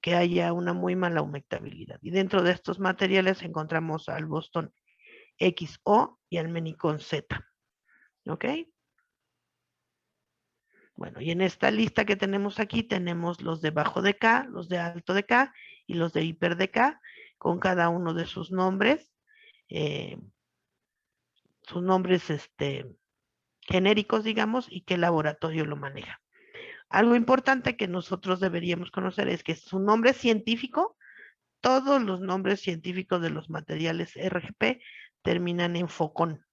que haya una muy mala humectabilidad. Y dentro de estos materiales encontramos al Boston XO y al Menicon Z. ¿Ok? Bueno, y en esta lista que tenemos aquí tenemos los de bajo DK, los de alto DK y los de hiper DK, con cada uno de sus nombres genéricos, digamos, y qué laboratorio lo maneja. Algo importante que nosotros deberíamos conocer es que su nombre científico, todos los nombres científicos de los materiales RGP terminan en focón,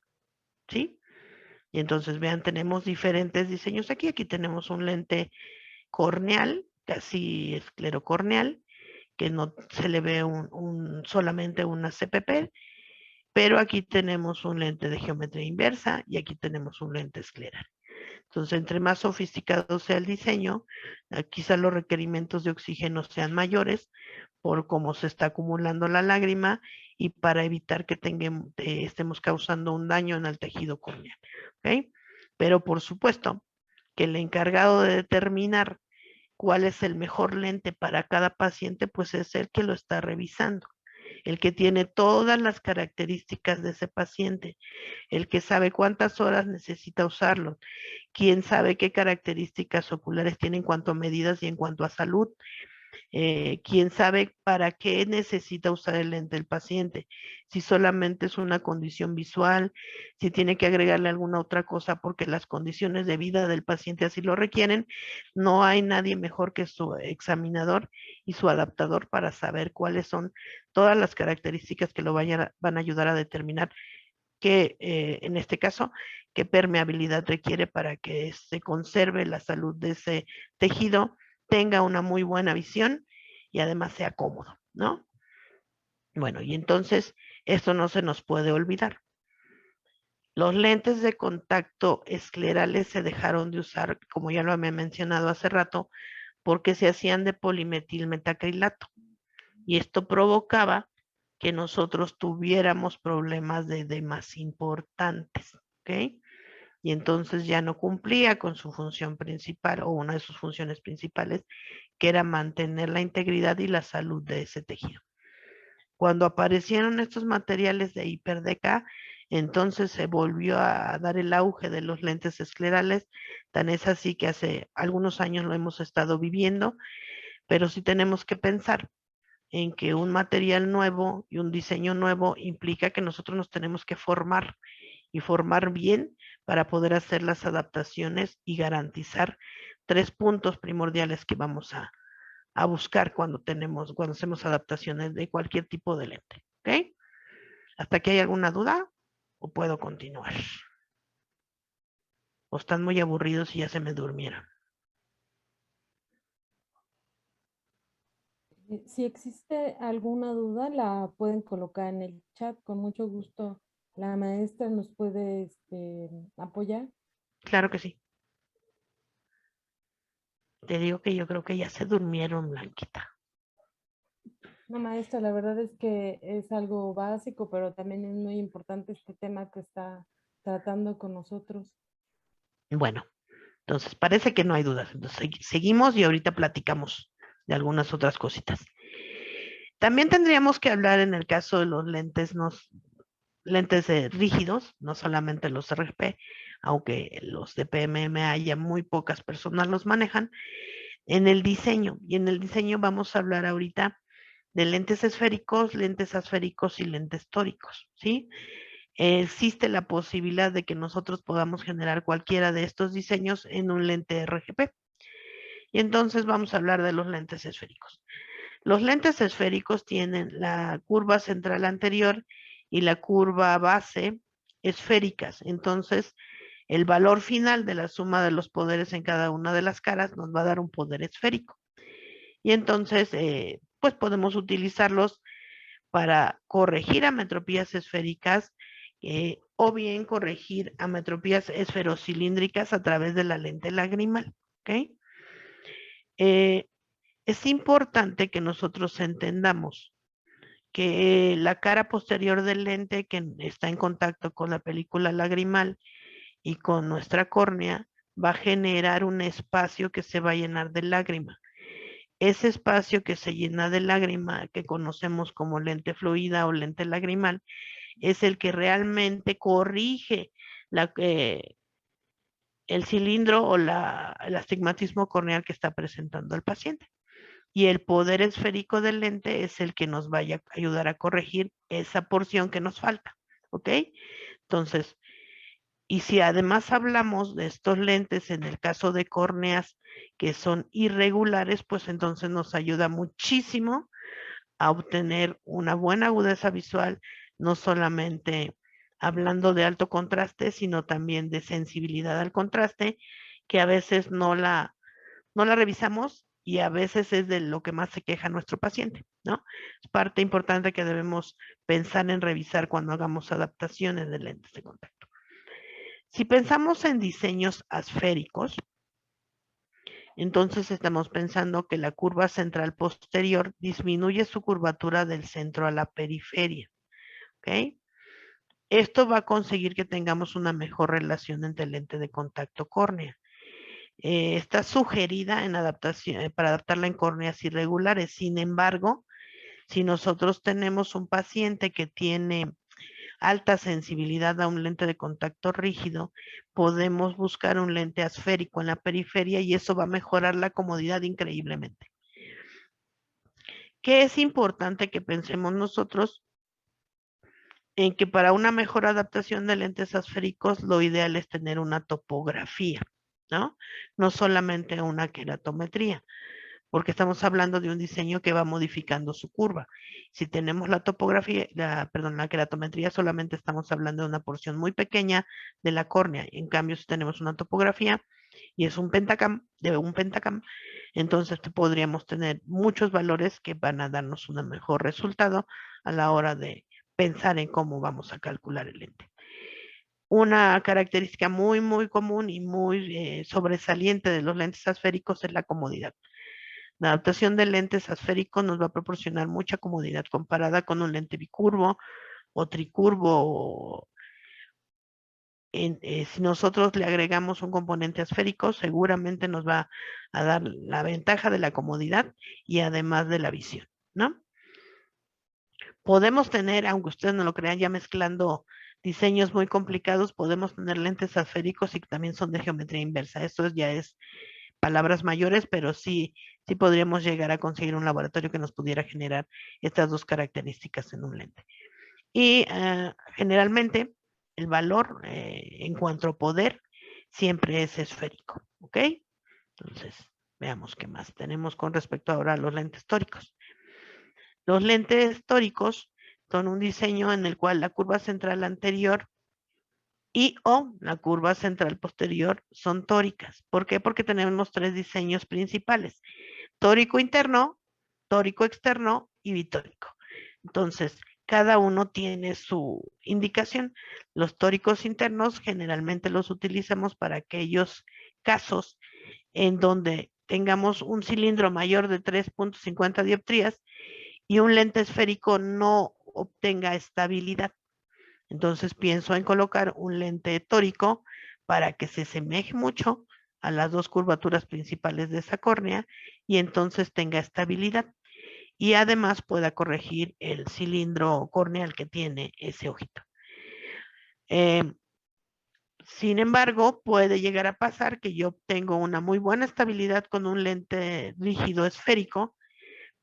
¿sí? Y entonces, vean, tenemos diferentes diseños aquí. Aquí tenemos un lente corneal, casi esclerocorneal, que no se le ve solamente una CPP, pero aquí tenemos un lente de geometría inversa y aquí tenemos un lente escleral. Entonces, entre más sofisticado sea el diseño, quizá los requerimientos de oxígeno sean mayores por cómo se está acumulando la lágrima y para evitar que estemos causando un daño en el tejido corneal. ¿Okay? Pero por supuesto que el encargado de determinar cuál es el mejor lente para cada paciente, pues es el que lo está revisando, el que tiene todas las características de ese paciente, el que sabe cuántas horas necesita usarlo, quién sabe qué características oculares tiene en cuanto a medidas y en cuanto a salud. quién sabe para qué necesita usar el lente el paciente, si solamente es una condición visual, si tiene que agregarle alguna otra cosa porque las condiciones de vida del paciente así lo requieren. No hay nadie mejor que su examinador y su adaptador para saber cuáles son todas las características que lo van a ayudar a determinar que en este caso, qué permeabilidad requiere para que se conserve la salud de ese tejido, tenga una muy buena visión y además sea cómodo, ¿no? Bueno, y entonces esto no se nos puede olvidar. Los lentes de contacto esclerales se dejaron de usar, como ya lo había mencionado hace rato, porque se hacían de polimetilmetacrilato. Y esto provocaba que nosotros tuviéramos problemas de edemas importantes, ¿ok? Y entonces ya no cumplía con su función principal o una de sus funciones principales, que era mantener la integridad y la salud de ese tejido. Cuando aparecieron estos materiales de hiperdeca, entonces se volvió a dar el auge de los lentes esclerales, tan es así que hace algunos años lo hemos estado viviendo, pero sí tenemos que pensar en que un material nuevo y un diseño nuevo implica que nosotros nos tenemos que formar y formar bien para poder hacer las adaptaciones y garantizar 3 puntos primordiales que vamos a buscar cuando hacemos adaptaciones de cualquier tipo de lente. ¿Ok? ¿Hasta aquí hay alguna duda? ¿O puedo continuar? ¿O están muy aburridos y ya se me durmieron? Si existe alguna duda, la pueden colocar en el chat. Con mucho gusto, la maestra nos puede apoyar. Claro que sí. Te digo que yo creo que ya se durmieron, Blanquita. No, maestra, la verdad es que es algo básico, pero también es muy importante este tema que está tratando con nosotros. Bueno, entonces parece que no hay dudas. Entonces seguimos y ahorita platicamos de algunas otras cositas. También tendríamos que hablar en el caso de los lentes, lentes rígidos, no solamente los RGP, aunque los de PMMA ya muy pocas personas los manejan, en el diseño. Y en el diseño vamos a hablar ahorita de lentes asféricos y lentes tóricos, ¿sí? Existe la posibilidad de que nosotros podamos generar cualquiera de estos diseños en un lente RGP. Y entonces vamos a hablar de los lentes esféricos. Los lentes esféricos tienen la curva central anterior y la curva base esféricas. Entonces, el valor final de la suma de los poderes en cada una de las caras nos va a dar un poder esférico. Y entonces, pues podemos utilizarlos para corregir ametropías esféricas o bien corregir ametropías esferocilíndricas a través de la lente lagrimal. ¿Ok? Es importante que nosotros entendamos que la cara posterior del lente que está en contacto con la película lagrimal y con nuestra córnea va a generar un espacio que se va a llenar de lágrima. Ese espacio que se llena de lágrima, que conocemos como lente fluida o lente lagrimal, es el que realmente corrige el cilindro o el astigmatismo corneal que está presentando el paciente. Y el poder esférico del lente es el que nos vaya a ayudar a corregir esa porción que nos falta. ¿Ok? Entonces, y si además hablamos de estos lentes en el caso de córneas que son irregulares, pues entonces nos ayuda muchísimo a obtener una buena agudeza visual, no solamente hablando de alto contraste, sino también de sensibilidad al contraste, que a veces no la revisamos y a veces es de lo que más se queja nuestro paciente, ¿no? Es parte importante que debemos pensar en revisar cuando hagamos adaptaciones de lentes de contacto. Si pensamos en diseños asféricos, entonces estamos pensando que la curva central posterior disminuye su curvatura del centro a la periferia, ¿ok? Esto va a conseguir que tengamos una mejor relación entre lente de contacto córnea. Está sugerida en adaptación, para adaptarla en córneas irregulares. Sin embargo, si nosotros tenemos un paciente que tiene alta sensibilidad a un lente de contacto rígido, podemos buscar un lente asférico en la periferia y eso va a mejorar la comodidad increíblemente. que es importante que pensemos nosotros en que para una mejor adaptación de lentes esféricos, lo ideal es tener una topografía, ¿no? No solamente una queratometría, porque estamos hablando de un diseño que va modificando su curva. Si tenemos la topografía, la queratometría, solamente estamos hablando de una porción muy pequeña de la córnea. En cambio, si tenemos una topografía y es un pentacam, entonces podríamos tener muchos valores que van a darnos un mejor resultado a la hora de pensar en cómo vamos a calcular el lente. Una característica muy, muy común y muy sobresaliente de los lentes esféricos es la comodidad. La adaptación de lentes esféricos nos va a proporcionar mucha comodidad comparada con un lente bicurvo o tricurvo. Si nosotros le agregamos un componente esférico, seguramente nos va a dar la ventaja de la comodidad y además de la visión, ¿no? Podemos tener, aunque ustedes no lo crean, ya mezclando diseños muy complicados, podemos tener lentes esféricos y que también son de geometría inversa. Esto ya es palabras mayores, pero sí podríamos llegar a conseguir un laboratorio que nos pudiera generar estas dos características en un lente. Y generalmente el valor en cuanto a poder siempre es esférico, ¿ok? Entonces, veamos qué más tenemos con respecto ahora a los lentes tóricos. Los lentes tóricos son un diseño en el cual la curva central anterior y o la curva central posterior son tóricas. ¿Por qué? Porque tenemos tres diseños principales: tórico interno, tórico externo y bitórico. Entonces, cada uno tiene su indicación. Los tóricos internos generalmente los utilizamos para aquellos casos en donde tengamos un cilindro mayor de 3.50 dioptrías y un lente esférico no obtenga estabilidad. Entonces pienso en colocar un lente tórico para que se asemeje mucho a las dos curvaturas principales de esa córnea y entonces tenga estabilidad y además pueda corregir el cilindro corneal que tiene ese ojito. Sin embargo, puede llegar a pasar que yo tengo una muy buena estabilidad con un lente rígido esférico,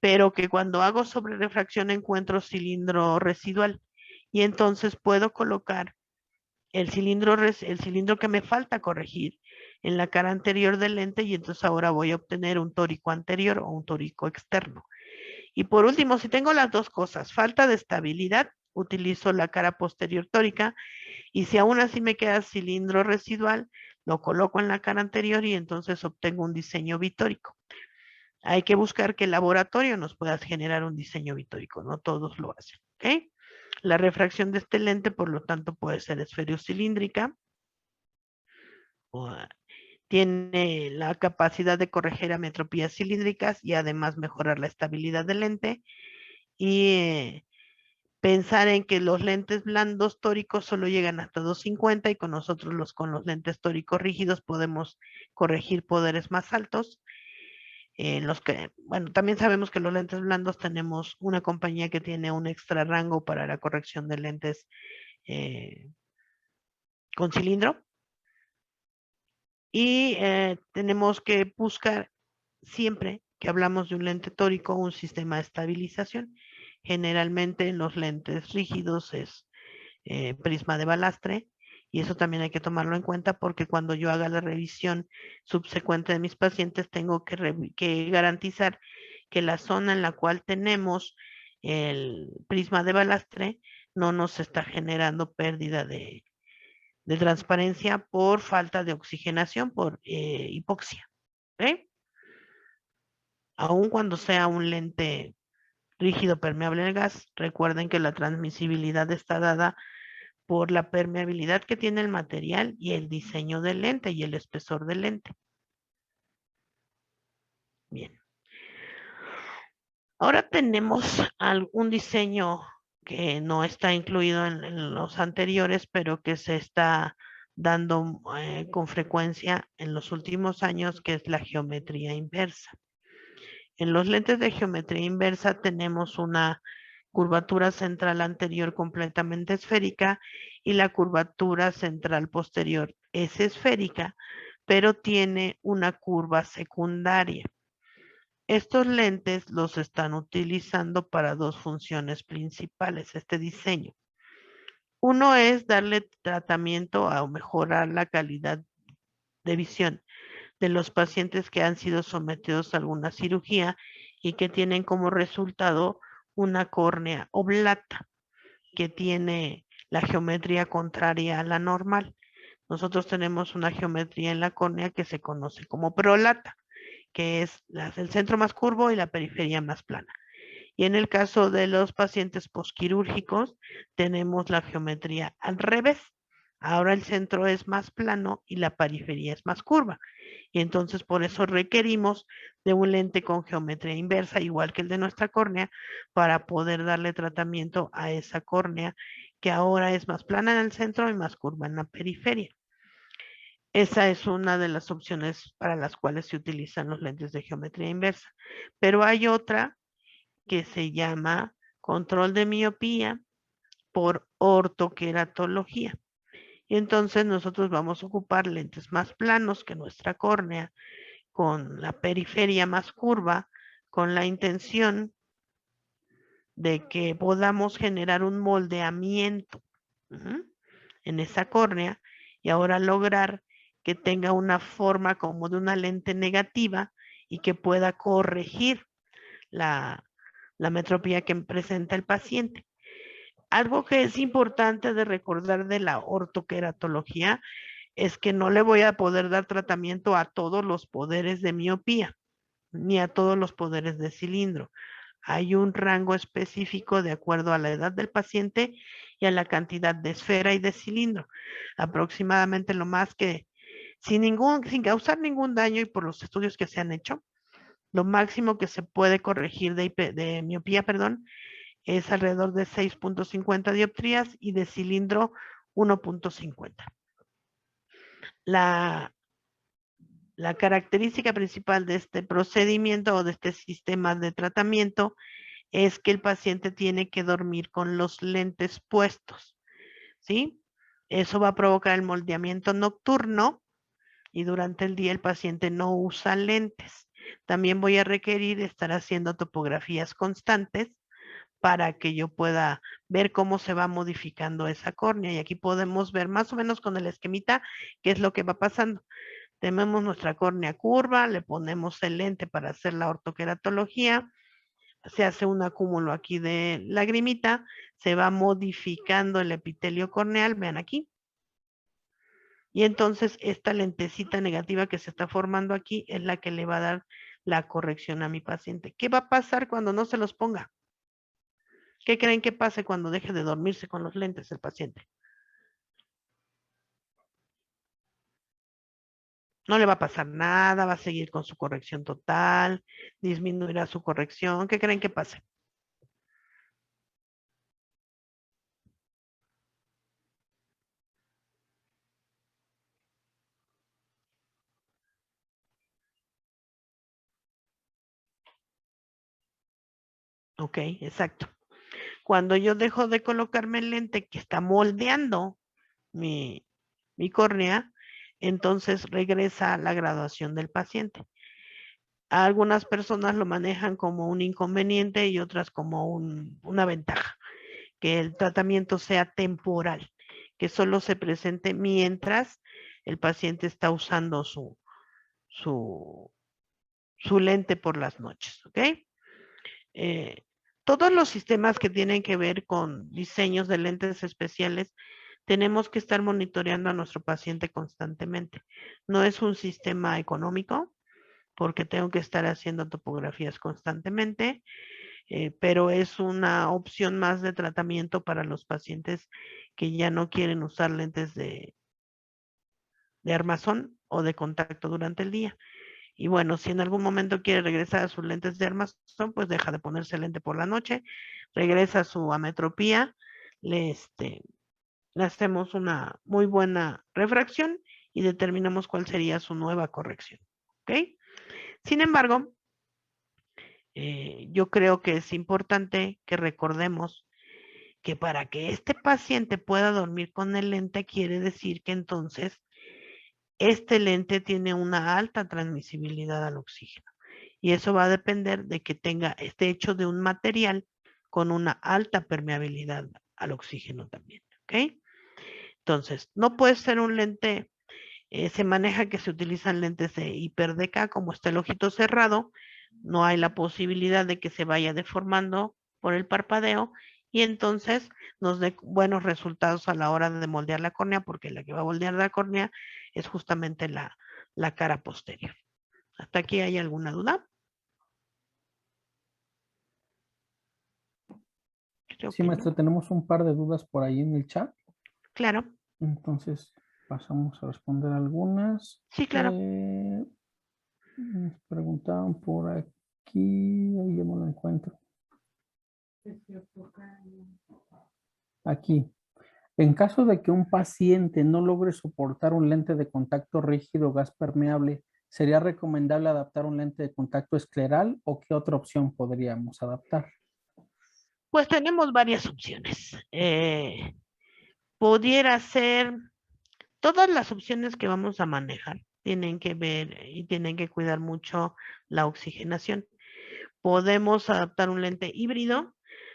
pero que cuando hago sobre refracción encuentro cilindro residual y entonces puedo colocar el cilindro que me falta corregir en la cara anterior del lente y entonces ahora voy a obtener un tórico anterior o un tórico externo. Y por último, si tengo las dos cosas, falta de estabilidad, utilizo la cara posterior tórica y si aún así me queda cilindro residual, lo coloco en la cara anterior y entonces obtengo un diseño bitórico. Hay que buscar que el laboratorio nos pueda generar un diseño bitórico, no todos lo hacen, ¿ok? La refracción de este lente, por lo tanto, puede ser esferocilíndrica. Tiene la capacidad de corregir ametropías cilíndricas y además mejorar la estabilidad del lente. Y pensar en que los lentes blandos tóricos solo llegan hasta 250 y con nosotros con los lentes tóricos rígidos podemos corregir poderes más altos. Bueno, también sabemos que los lentes blandos tenemos una compañía que tiene un extra rango para la corrección de lentes con cilindro. Y tenemos que buscar siempre que hablamos de un lente tórico un sistema de estabilización. Generalmente en los lentes rígidos es prisma de balastre y eso también hay que tomarlo en cuenta porque cuando yo haga la revisión subsecuente de mis pacientes tengo que garantizar que la zona en la cual tenemos el prisma de balastre no nos está generando pérdida de transparencia por falta de oxigenación, por hipoxia. Aun cuando sea un lente rígido permeable al gas, recuerden que la transmisibilidad está dada por la permeabilidad que tiene el material y el diseño del lente y el espesor del lente. Bien. Ahora tenemos un diseño que no está incluido en los anteriores, pero que se está dando con frecuencia en los últimos años, que es la geometría inversa. En los lentes de geometría inversa tenemos una curvatura central anterior completamente esférica y la curvatura central posterior es esférica, pero tiene una curva secundaria. Estos lentes los están utilizando para dos funciones principales, este diseño. Uno es darle tratamiento o mejorar la calidad de visión de los pacientes que han sido sometidos a alguna cirugía y que tienen como resultado una córnea oblata que tiene la geometría contraria a la normal. Nosotros tenemos una geometría en la córnea que se conoce como prolata, que es el centro más curvo y la periferia más plana. Y en el caso de los pacientes posquirúrgicos, tenemos la geometría al revés. Ahora el centro es más plano y la periferia es más curva. Y entonces por eso requerimos de un lente con geometría inversa, igual que el de nuestra córnea, para poder darle tratamiento a esa córnea que ahora es más plana en el centro y más curva en la periferia. Esa es una de las opciones para las cuales se utilizan los lentes de geometría inversa. Pero hay otra que se llama control de miopía por ortoqueratología. Y entonces nosotros vamos a ocupar lentes más planos que nuestra córnea, con la periferia más curva, con la intención de que podamos generar un moldeamiento en esa córnea y ahora lograr que tenga una forma como de una lente negativa y que pueda corregir la metropía que presenta el paciente. Algo que es importante de recordar de la ortoqueratología es que no le voy a poder dar tratamiento a todos los poderes de miopía, ni a todos los poderes de cilindro. Hay un rango específico de acuerdo a la edad del paciente y a la cantidad de esfera y de cilindro. Aproximadamente lo más que, sin causar ningún daño y por los estudios que se han hecho, lo máximo que se puede corregir de miopía, es alrededor de 6.50 dioptrías y de cilindro 1.50. La característica principal de este procedimiento o de este sistema de tratamiento es que el paciente tiene que dormir con los lentes puestos, ¿sí? Eso va a provocar el moldeamiento nocturno y durante el día el paciente no usa lentes. También voy a requerir estar haciendo topografías constantes para que yo pueda ver cómo se va modificando esa córnea. Y aquí podemos ver más o menos con el esquemita qué es lo que va pasando. Tenemos nuestra córnea curva, le ponemos el lente para hacer la ortoqueratología, se hace un acúmulo aquí de lagrimita, se va modificando el epitelio corneal, vean aquí. Y entonces esta lentecita negativa que se está formando aquí es la que le va a dar la corrección a mi paciente. ¿Qué va a pasar cuando no se los ponga? ¿Qué creen que pase cuando deje de dormirse con los lentes el paciente? No le va a pasar nada, va a seguir con su corrección total, disminuirá su corrección. ¿Qué creen que pase? Ok, exacto. Cuando yo dejo de colocarme el lente que está moldeando mi córnea, entonces regresa a la graduación del paciente. Algunas personas lo manejan como un inconveniente y otras como una ventaja, que el tratamiento sea temporal, que solo se presente mientras el paciente está usando su lente por las noches, ¿ok? Todos los sistemas que tienen que ver con diseños de lentes especiales, tenemos que estar monitoreando a nuestro paciente constantemente. No es un sistema económico, porque tengo que estar haciendo topografías constantemente, pero es una opción más de tratamiento para los pacientes que ya no quieren usar lentes de armazón o de contacto durante el día. Y bueno, si en algún momento quiere regresar a sus lentes de armazón, pues deja de ponerse lente por la noche, regresa a su ametropía, le hacemos una muy buena refracción y determinamos cuál sería su nueva corrección. ¿Ok? Sin embargo, yo creo que es importante que recordemos que para que este paciente pueda dormir con el lente, quiere decir que entonces este lente tiene una alta transmisibilidad al oxígeno. Y eso va a depender de que esté hecho de un material con una alta permeabilidad al oxígeno también, ¿ok? Entonces, no puede ser un lente, se maneja que se utilizan lentes de hiperdeca, como está el ojito cerrado, no hay la posibilidad de que se vaya deformando por el parpadeo y entonces nos dé buenos resultados a la hora de moldear la córnea, porque la que va a moldear la córnea es justamente la cara posterior. ¿Hasta aquí hay alguna duda? Creo Sí, que maestra, no. tenemos un par de dudas por ahí en el chat. Claro, Entonces, pasamos a responder algunas. sí, claro. Nos preguntaban por aquí, ahí ya no lo encuentro. Aquí. En caso de que un paciente no logre soportar un lente de contacto rígido o gas permeable, ¿sería recomendable adaptar un lente de contacto escleral o qué otra opción podríamos adaptar? Pues tenemos varias opciones. Pudiera ser, todas las opciones que vamos a manejar tienen que ver y tienen que cuidar mucho la oxigenación. Podemos adaptar un lente híbrido.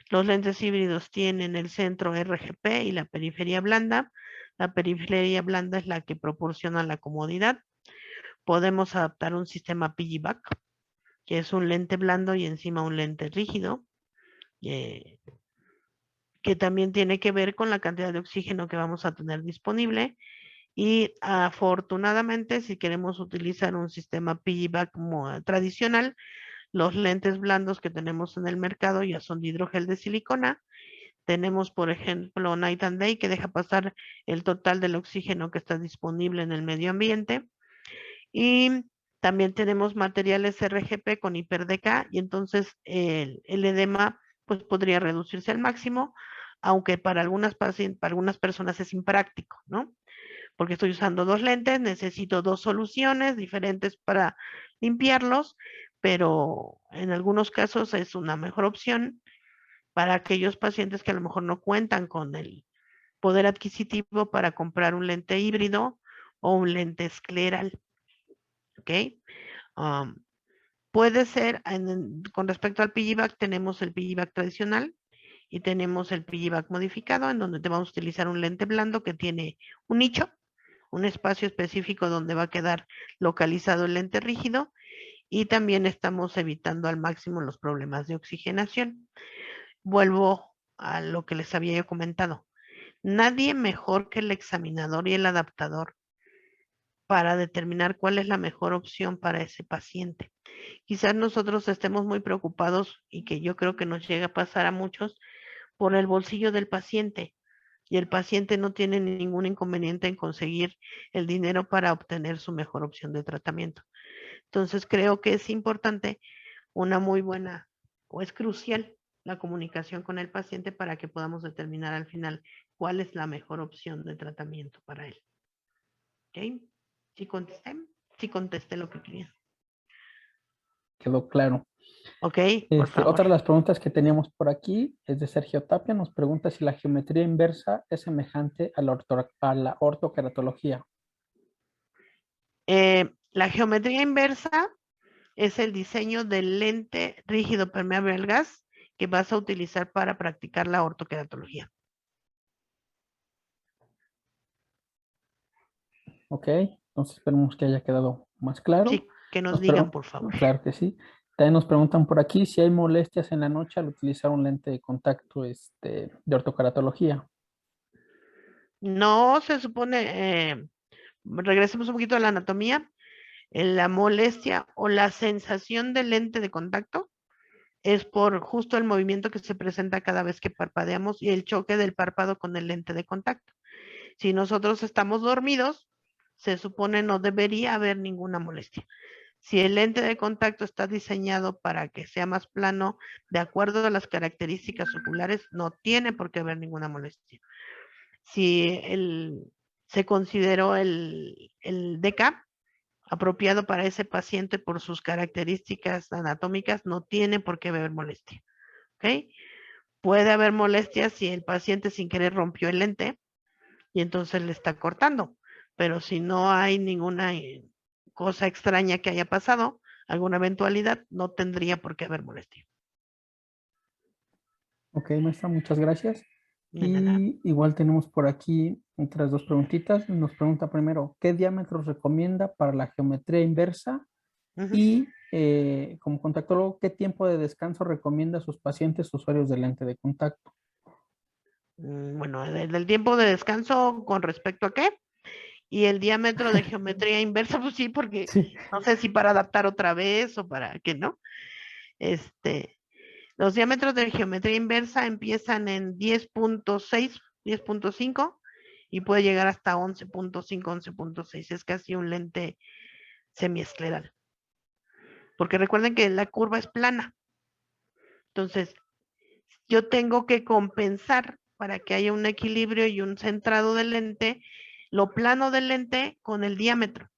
Los lentes híbridos tienen el centro RGP y la periferia blanda. La periferia blanda es la que proporciona la comodidad. Podemos adaptar un sistema piggyback, que es un lente blando y encima un lente rígido, eh, que también tiene que ver con la cantidad de oxígeno que vamos a tener disponible. Y afortunadamente, si queremos utilizar un sistema piggyback tradicional, los lentes blandos que tenemos en el mercado ya son de hidrogel de silicona. Tenemos, por ejemplo, Night and Day, que deja pasar el total del oxígeno que está disponible en el medio ambiente. Y también tenemos materiales RGP con hiperdeca y entonces el edema pues podría reducirse al máximo, aunque para algunas personas es impráctico, ¿no? Porque estoy usando dos lentes, necesito dos soluciones diferentes para limpiarlos, pero en algunos casos es una mejor opción para aquellos pacientes que a lo mejor no cuentan con el poder adquisitivo para comprar un lente híbrido o un lente escleral, ¿ok? Um, puede ser, con respecto al piggyback, tenemos el piggyback tradicional y tenemos el piggyback modificado, en donde te vamos a utilizar un lente blando que tiene un nicho, un espacio específico donde va a quedar localizado el lente rígido y también estamos evitando al máximo los problemas de oxigenación. Vuelvo a lo que les había yo comentado. Nadie mejor que el examinador y el adaptador para determinar cuál es la mejor opción para ese paciente. Quizás nosotros estemos muy preocupados y que yo creo que nos llega a pasar a muchos por el bolsillo del paciente y el paciente no tiene ningún inconveniente en conseguir el dinero para obtener su mejor opción de tratamiento. Entonces creo que es importante una muy buena o es crucial la comunicación con el paciente para que podamos determinar al final cuál es la mejor opción de tratamiento para él. ¿Ok? ¿Sí contesté? Sí contesté lo que quería. Quedó claro. Ok, por favor. Otra de las preguntas que teníamos por aquí es de Sergio Tapia. Nos pregunta si la geometría inversa es semejante a la ortokeratología. La geometría inversa es el diseño del lente rígido permeable al gas que vas a utilizar para practicar la ortoqueratología. Ok, entonces esperemos que haya quedado más claro. Sí, que nos digan, por favor. Claro que sí. También nos preguntan por aquí si hay molestias en la noche al utilizar un lente de contacto de ortokeratología. No se supone, regresemos un poquito a la anatomía, la molestia o la sensación del lente de contacto es por justo el movimiento que se presenta cada vez que parpadeamos y el choque del párpado con el lente de contacto. Si nosotros estamos dormidos, se supone no debería haber ninguna molestia. Si el lente de contacto está diseñado para que sea más plano, de acuerdo a las características oculares, no tiene por qué haber ninguna molestia. Si se consideró el DECA apropiado para ese paciente por sus características anatómicas, no tiene por qué haber molestia. ¿Ok? Puede haber molestia si el paciente sin querer rompió el lente y entonces le está cortando. Pero si no hay ninguna cosa extraña que haya pasado, alguna eventualidad, no tendría por qué haber molestia. Ok, maestra, muchas gracias. De nada. Y igual tenemos por aquí otras dos preguntitas. Nos pregunta primero, ¿qué diámetros recomienda para la geometría inversa? Ujú. Y como contactólogo, ¿qué tiempo de descanso recomienda a sus pacientes usuarios de lente de contacto? Bueno, el tiempo de descanso con respecto a qué, y el diámetro de geometría inversa, pues sí, porque Sí. no sé si para adaptar otra vez o para qué, ¿no? Los diámetros de geometría inversa empiezan en 10.6, 10.5 y puede llegar hasta 11.5, 11.6. Es casi un lente semiescleral. Porque recuerden que la curva es plana. Entonces, yo tengo que compensar para que haya un equilibrio y un centrado del lente, lo plano del lente con el diámetro,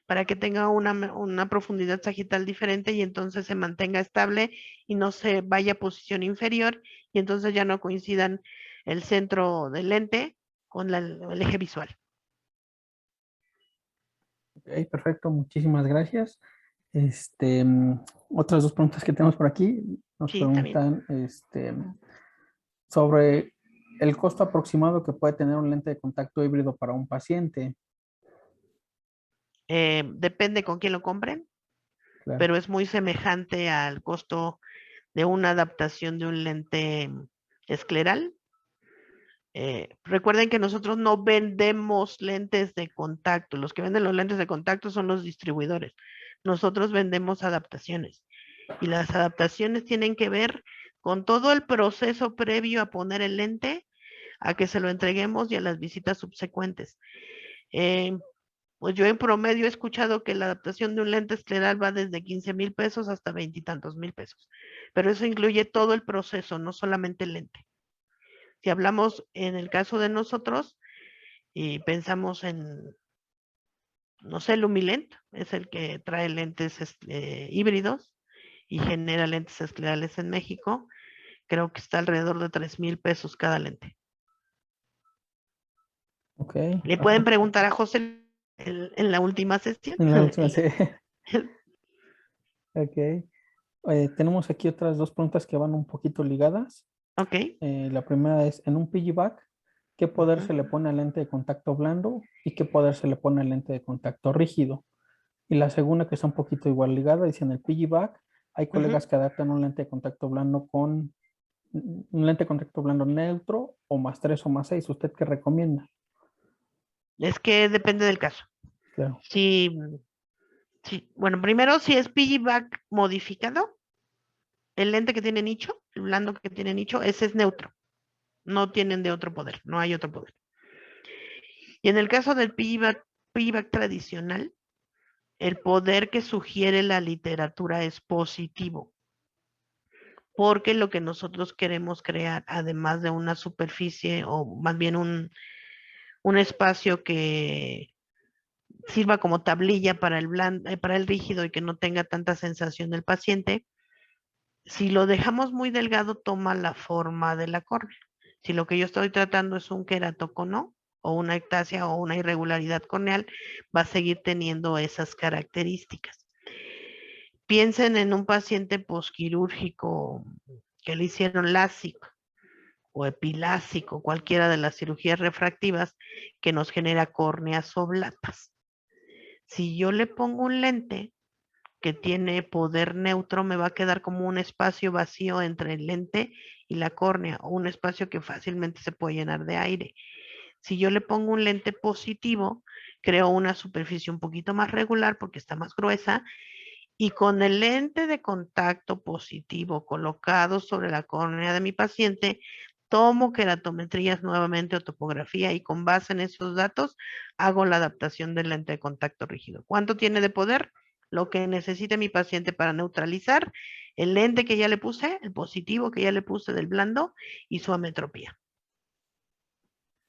para que tenga una profundidad sagital diferente y entonces se mantenga estable y no se vaya a posición inferior y entonces ya no coincidan el centro del lente con el eje visual. Ok, perfecto, muchísimas gracias. Otras dos preguntas que tenemos por aquí. Nos Sí, también. preguntan sobre el costo aproximado que puede tener un lente de contacto híbrido para un paciente. Depende con quién lo compren, Claro. pero es muy semejante al costo de una adaptación de un lente escleral. Recuerden que nosotros no vendemos lentes de contacto. Los que venden los lentes de contacto son los distribuidores. Nosotros vendemos adaptaciones. Y las adaptaciones tienen que ver con todo el proceso previo a poner el lente, a que se lo entreguemos y a las visitas subsecuentes. Pues yo en promedio he escuchado que la adaptación de un lente escleral va desde 15,000 pesos hasta 20 y tantos mil pesos. Pero eso incluye todo el proceso, no solamente el lente. Si hablamos en el caso de nosotros y pensamos en, no sé, Lumilent, es el que trae lentes híbridos y genera lentes esclerales en México, creo que está alrededor de 3,000 pesos cada lente. Ok. Le pueden preguntar a José en la última sesión. En la última, sí. Ok. Tenemos aquí otras dos preguntas que van un poquito ligadas. Ok. La primera es, en un piggyback, ¿qué poder Ujú. se le pone al lente de contacto blando y qué poder se le pone al lente de contacto rígido? Y la segunda, que está un poquito igual ligada, dice, en el piggyback hay colegas Ujú. que adaptan un lente de contacto blando con un lente de contacto blando neutro o +3 o +6. ¿Usted qué recomienda? Es que depende del caso. Claro. Si, bueno, primero, si es piggyback modificado, el lente que tiene nicho, el blando que tiene nicho, ese es neutro. No tienen de otro poder, no hay otro poder. Y en el caso del piggyback tradicional, el poder que sugiere la literatura es positivo, porque lo que nosotros queremos crear, además de una superficie o más bien un espacio que sirva como tablilla para para el rígido y que no tenga tanta sensación del paciente, si lo dejamos muy delgado, toma la forma de la córnea. Si lo que yo estoy tratando es un queratocono o una ectasia o una irregularidad corneal, va a seguir teniendo esas características. Piensen en un paciente posquirúrgico que le hicieron LASIK o epilásico, cualquiera de las cirugías refractivas que nos genera córneas oblatas. Si yo le pongo un lente que tiene poder neutro, me va a quedar como un espacio vacío entre el lente y la córnea, o un espacio que fácilmente se puede llenar de aire. Si yo le pongo un lente positivo, creo una superficie un poquito más regular porque está más gruesa, y con el lente de contacto positivo colocado sobre la córnea de mi paciente, tomo queratometrías nuevamente o topografía y con base en esos datos hago la adaptación del lente de contacto rígido. ¿Cuánto tiene de poder? Lo que necesite mi paciente para neutralizar el lente que ya le puse, el positivo que ya le puse del blando y su ametropía.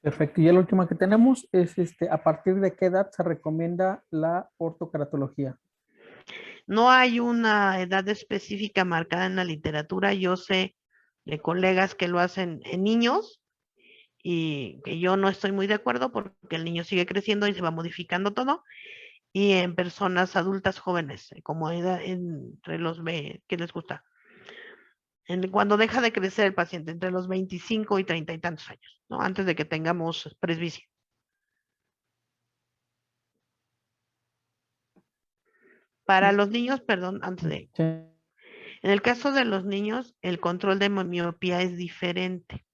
Perfecto. Y la última que tenemos es, ¿a partir de qué edad se recomienda la ortokeratología? No hay una edad específica marcada en la literatura. Yo sé de colegas que lo hacen en niños y que yo no estoy muy de acuerdo porque el niño sigue creciendo y se va modificando todo. y en personas adultas jóvenes, como entre los, ¿qué les gusta? Cuando deja de crecer el paciente, entre los 25 y 30 y tantos años, ¿no? Antes de que tengamos presbicia. Para los niños, perdón, antes de... Sí. En el caso de los niños, el control de miopía es diferente.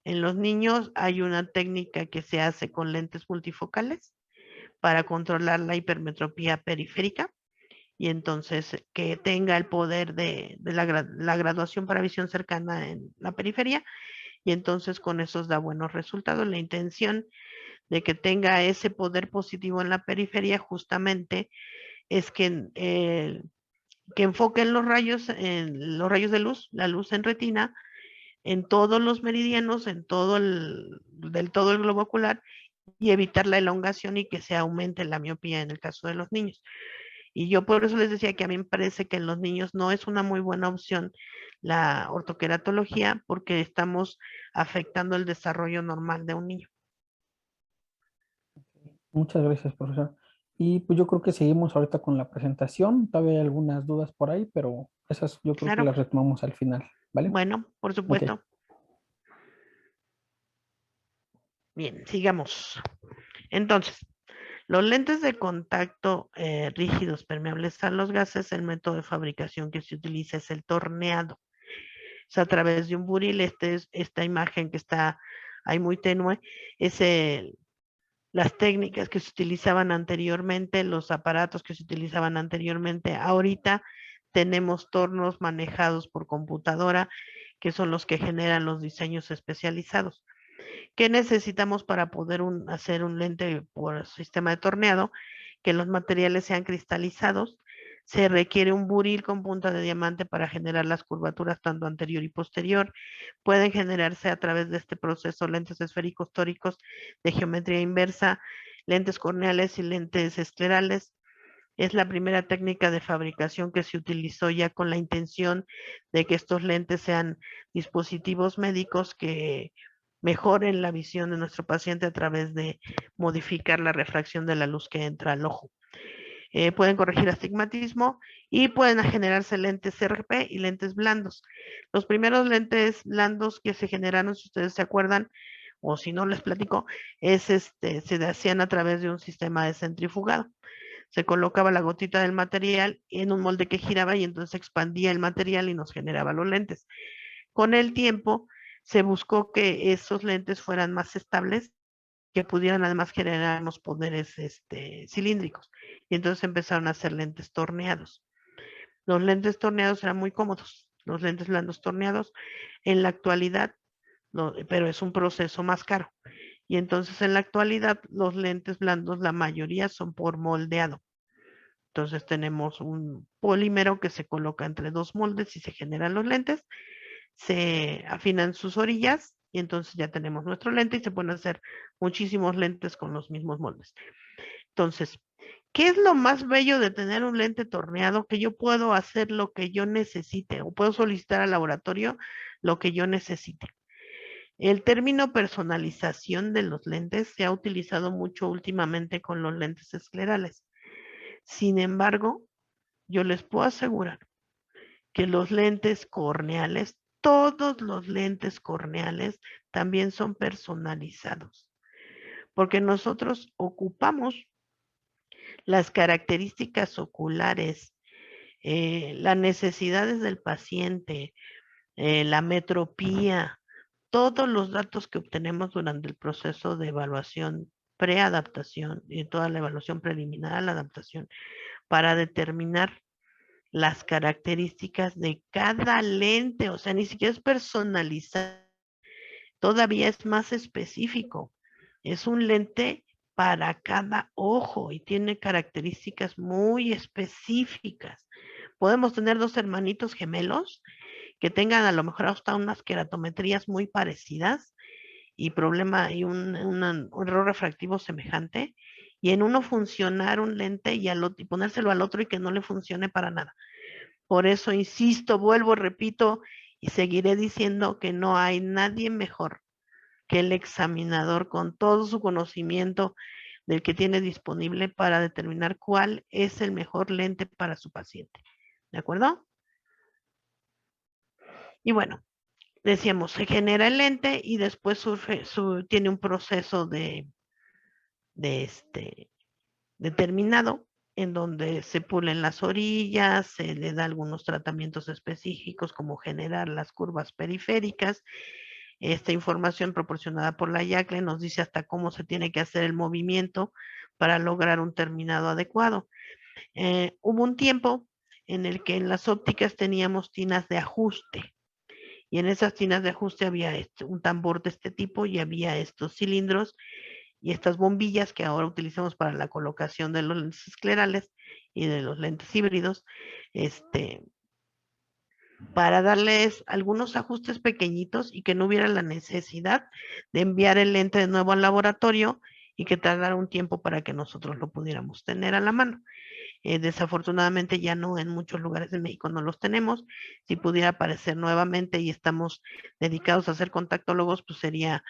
En los niños hay una técnica que se hace con lentes multifocales para controlar la hipermetropía periférica y entonces que tenga el poder de la graduación para visión cercana en la periferia y entonces con eso da buenos resultados. La intención de que tenga ese poder positivo en la periferia justamente es que enfoquen los rayos de luz, la luz en retina, en todos los meridianos, en todo todo el globo ocular y evitar la elongación y que se aumente la miopía en el caso de los niños. Y yo por eso les decía que a mí me parece que en los niños no es una muy buena opción la ortoqueratología porque estamos afectando el desarrollo normal de un niño. Muchas gracias, profesor. Y pues yo creo que seguimos ahorita con la presentación. Todavía hay algunas dudas por ahí, pero esas yo creo que Claro. las retomamos al final, ¿vale? Bueno, por Ok. supuesto. Bien, sigamos. Entonces, los lentes de contacto rígidos permeables a los gases, el método de fabricación que se utiliza es el torneado. Es a través de un buril. Esta imagen que está ahí muy tenue es las técnicas que se utilizaban anteriormente, los aparatos que se utilizaban anteriormente. Ahorita tenemos tornos manejados por computadora, que son los que generan los diseños especializados. ¿Qué necesitamos para poder hacer un lente por sistema de torneado? Que los materiales sean cristalizados. Se requiere un buril con punta de diamante para generar las curvaturas tanto anterior y posterior. Pueden generarse a través de este proceso lentes esféricos tóricos de geometría inversa, lentes corneales y lentes esclerales. Es la primera técnica de fabricación que se utilizó ya con la intención de que estos lentes sean dispositivos médicos que mejoren la visión de nuestro paciente a través de modificar la refracción de la luz que entra al ojo. Pueden corregir astigmatismo y pueden generarse lentes CRP y lentes blandos. Los primeros lentes blandos que se generaron, si ustedes se acuerdan, o si no les platico, se hacían a través de un sistema de centrifugado. Se colocaba la gotita del material en un molde que giraba y entonces expandía el material y nos generaba los lentes. Con el tiempo se buscó que esos lentes fueran más estables, que pudieran además generarnos poderes cilíndricos. Y entonces empezaron a hacer lentes torneados. Los lentes torneados eran muy cómodos, los lentes blandos torneados. En la actualidad, pero es un proceso más caro. Y entonces en la actualidad los lentes blandos, la mayoría son por moldeado. Entonces tenemos un polímero que se coloca entre dos moldes y se generan los lentes, se afinan sus orillas y entonces ya tenemos nuestro lente y se pueden hacer muchísimos lentes con los mismos moldes. Entonces, ¿qué es lo más bello de tener un lente torneado? Que yo puedo hacer lo que yo necesite o puedo solicitar al laboratorio lo que yo necesite. El término personalización de los lentes se ha utilizado mucho últimamente con los lentes esclerales. Sin embargo, yo les puedo asegurar que los lentes corneales, todos los lentes corneales también son personalizados, porque nosotros ocupamos las características oculares, las necesidades del paciente, la metropía, todos los datos que obtenemos durante el proceso de evaluación preadaptación y toda la evaluación preliminar a la adaptación para determinar las características de cada lente, o sea, ni siquiera es personalizado, todavía es más específico. Es un lente para cada ojo y tiene características muy específicas. Podemos tener dos hermanitos gemelos que tengan a lo mejor hasta unas queratometrías muy parecidas y un error refractivo semejante, y en uno funcionar un lente y ponérselo al otro y que no le funcione para nada. Por eso insisto, vuelvo, repito y seguiré diciendo que no hay nadie mejor que el examinador con todo su conocimiento del que tiene disponible para determinar cuál es el mejor lente para su paciente. ¿De acuerdo? Y bueno, decíamos, se genera el lente y después tiene un proceso determinado en donde se pulen las orillas, se le da algunos tratamientos específicos como generar las curvas periféricas. Esta información proporcionada por la IACLE nos dice hasta cómo se tiene que hacer el movimiento para lograr un terminado adecuado. Hubo un tiempo en el que en las ópticas teníamos tinas de ajuste y en esas tinas de ajuste había un tambor de este tipo y había estos cilindros y estas bombillas que ahora utilizamos para la colocación de los lentes esclerales y de los lentes híbridos, para darles algunos ajustes pequeñitos y que no hubiera la necesidad de enviar el lente de nuevo al laboratorio y que tardara un tiempo para que nosotros lo pudiéramos tener a la mano. Desafortunadamente ya no, en muchos lugares de México no los tenemos. Si pudiera aparecer nuevamente y estamos dedicados a ser contactólogos, pues sería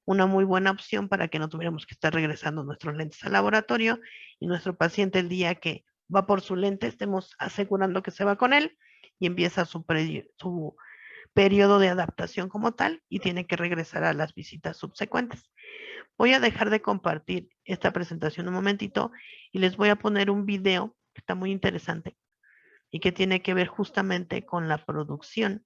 una muy buena opción para que no tuviéramos que estar regresando nuestros lentes al laboratorio y nuestro paciente el día que va por su lente estemos asegurando que se va con él y empieza su periodo de adaptación como tal y tiene que regresar a las visitas subsecuentes. Voy a dejar de compartir esta presentación un momentito y les voy a poner un video que está muy interesante y que tiene que ver justamente con la producción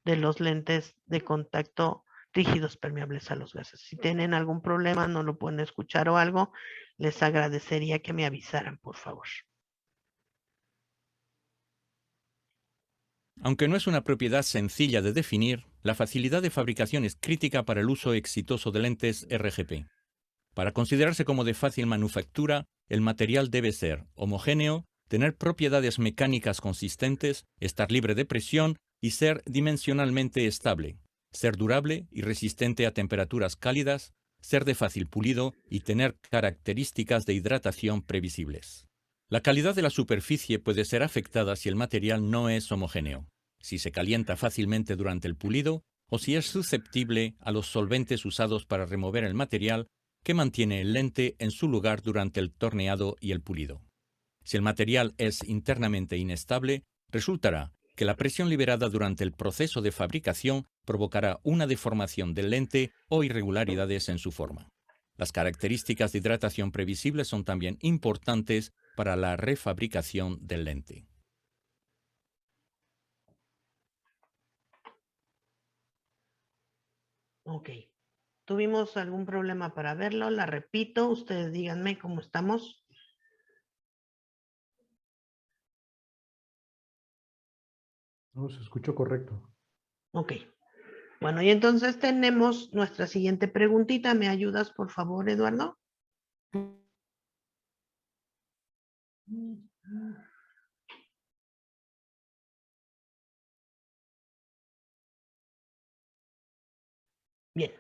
de los lentes de contacto rígidos permeables a los gases. Si tienen algún problema, no lo pueden escuchar o algo, les agradecería que me avisaran, por favor. Aunque no es una propiedad sencilla de definir, la facilidad de fabricación es crítica para el uso exitoso de lentes RGP. Para considerarse como de fácil manufactura, el material debe ser homogéneo, tener propiedades mecánicas consistentes, estar libre de presión y ser dimensionalmente estable, ser durable y resistente a temperaturas cálidas, ser de fácil pulido y tener características de hidratación previsibles. La calidad de la superficie puede ser afectada si el material no es homogéneo, si se calienta fácilmente durante el pulido o si es susceptible a los solventes usados para remover el material que mantiene el lente en su lugar durante el torneado y el pulido. Si el material es internamente inestable, resultará que la presión liberada durante el proceso de fabricación provocará una deformación del lente o irregularidades en su forma. Las características de hidratación previsibles son también importantes para la refabricación del lente. Ok. ¿Tuvimos algún problema para verlo? La repito, ustedes díganme cómo estamos. No, se escuchó correcto. Ok. Bueno, y entonces tenemos nuestra siguiente preguntita. ¿Me ayudas, por favor, Eduardo? Bien,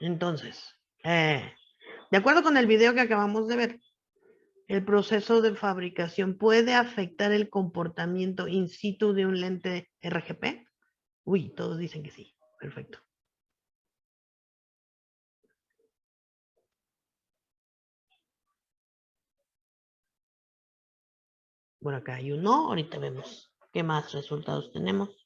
entonces, de acuerdo con el video que acabamos de ver, ¿el proceso de fabricación puede afectar el comportamiento in situ de un lente RGP? Uy, todos dicen que sí. Perfecto. Bueno, acá hay un no. Ahorita vemos qué más resultados tenemos.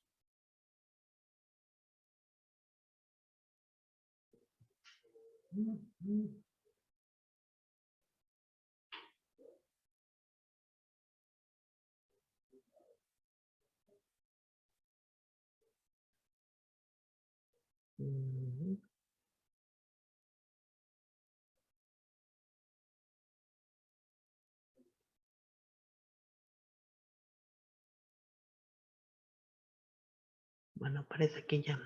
Bueno, parece que ya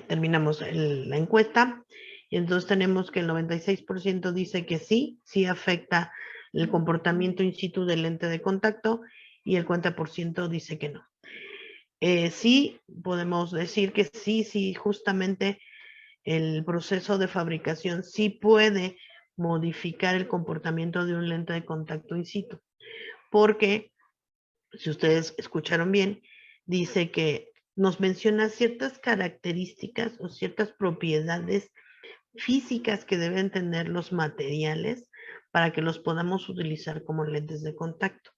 terminamos la encuesta. Y entonces tenemos que el 96% dice que sí afecta el comportamiento in situ del lente de contacto y el 40% dice que no. Sí, podemos decir que sí, justamente el proceso de fabricación sí puede modificar el comportamiento de un lente de contacto in situ. Porque, si ustedes escucharon bien, dice que nos menciona ciertas características o ciertas propiedades físicas que deben tener los materiales para que los podamos utilizar como lentes de contacto.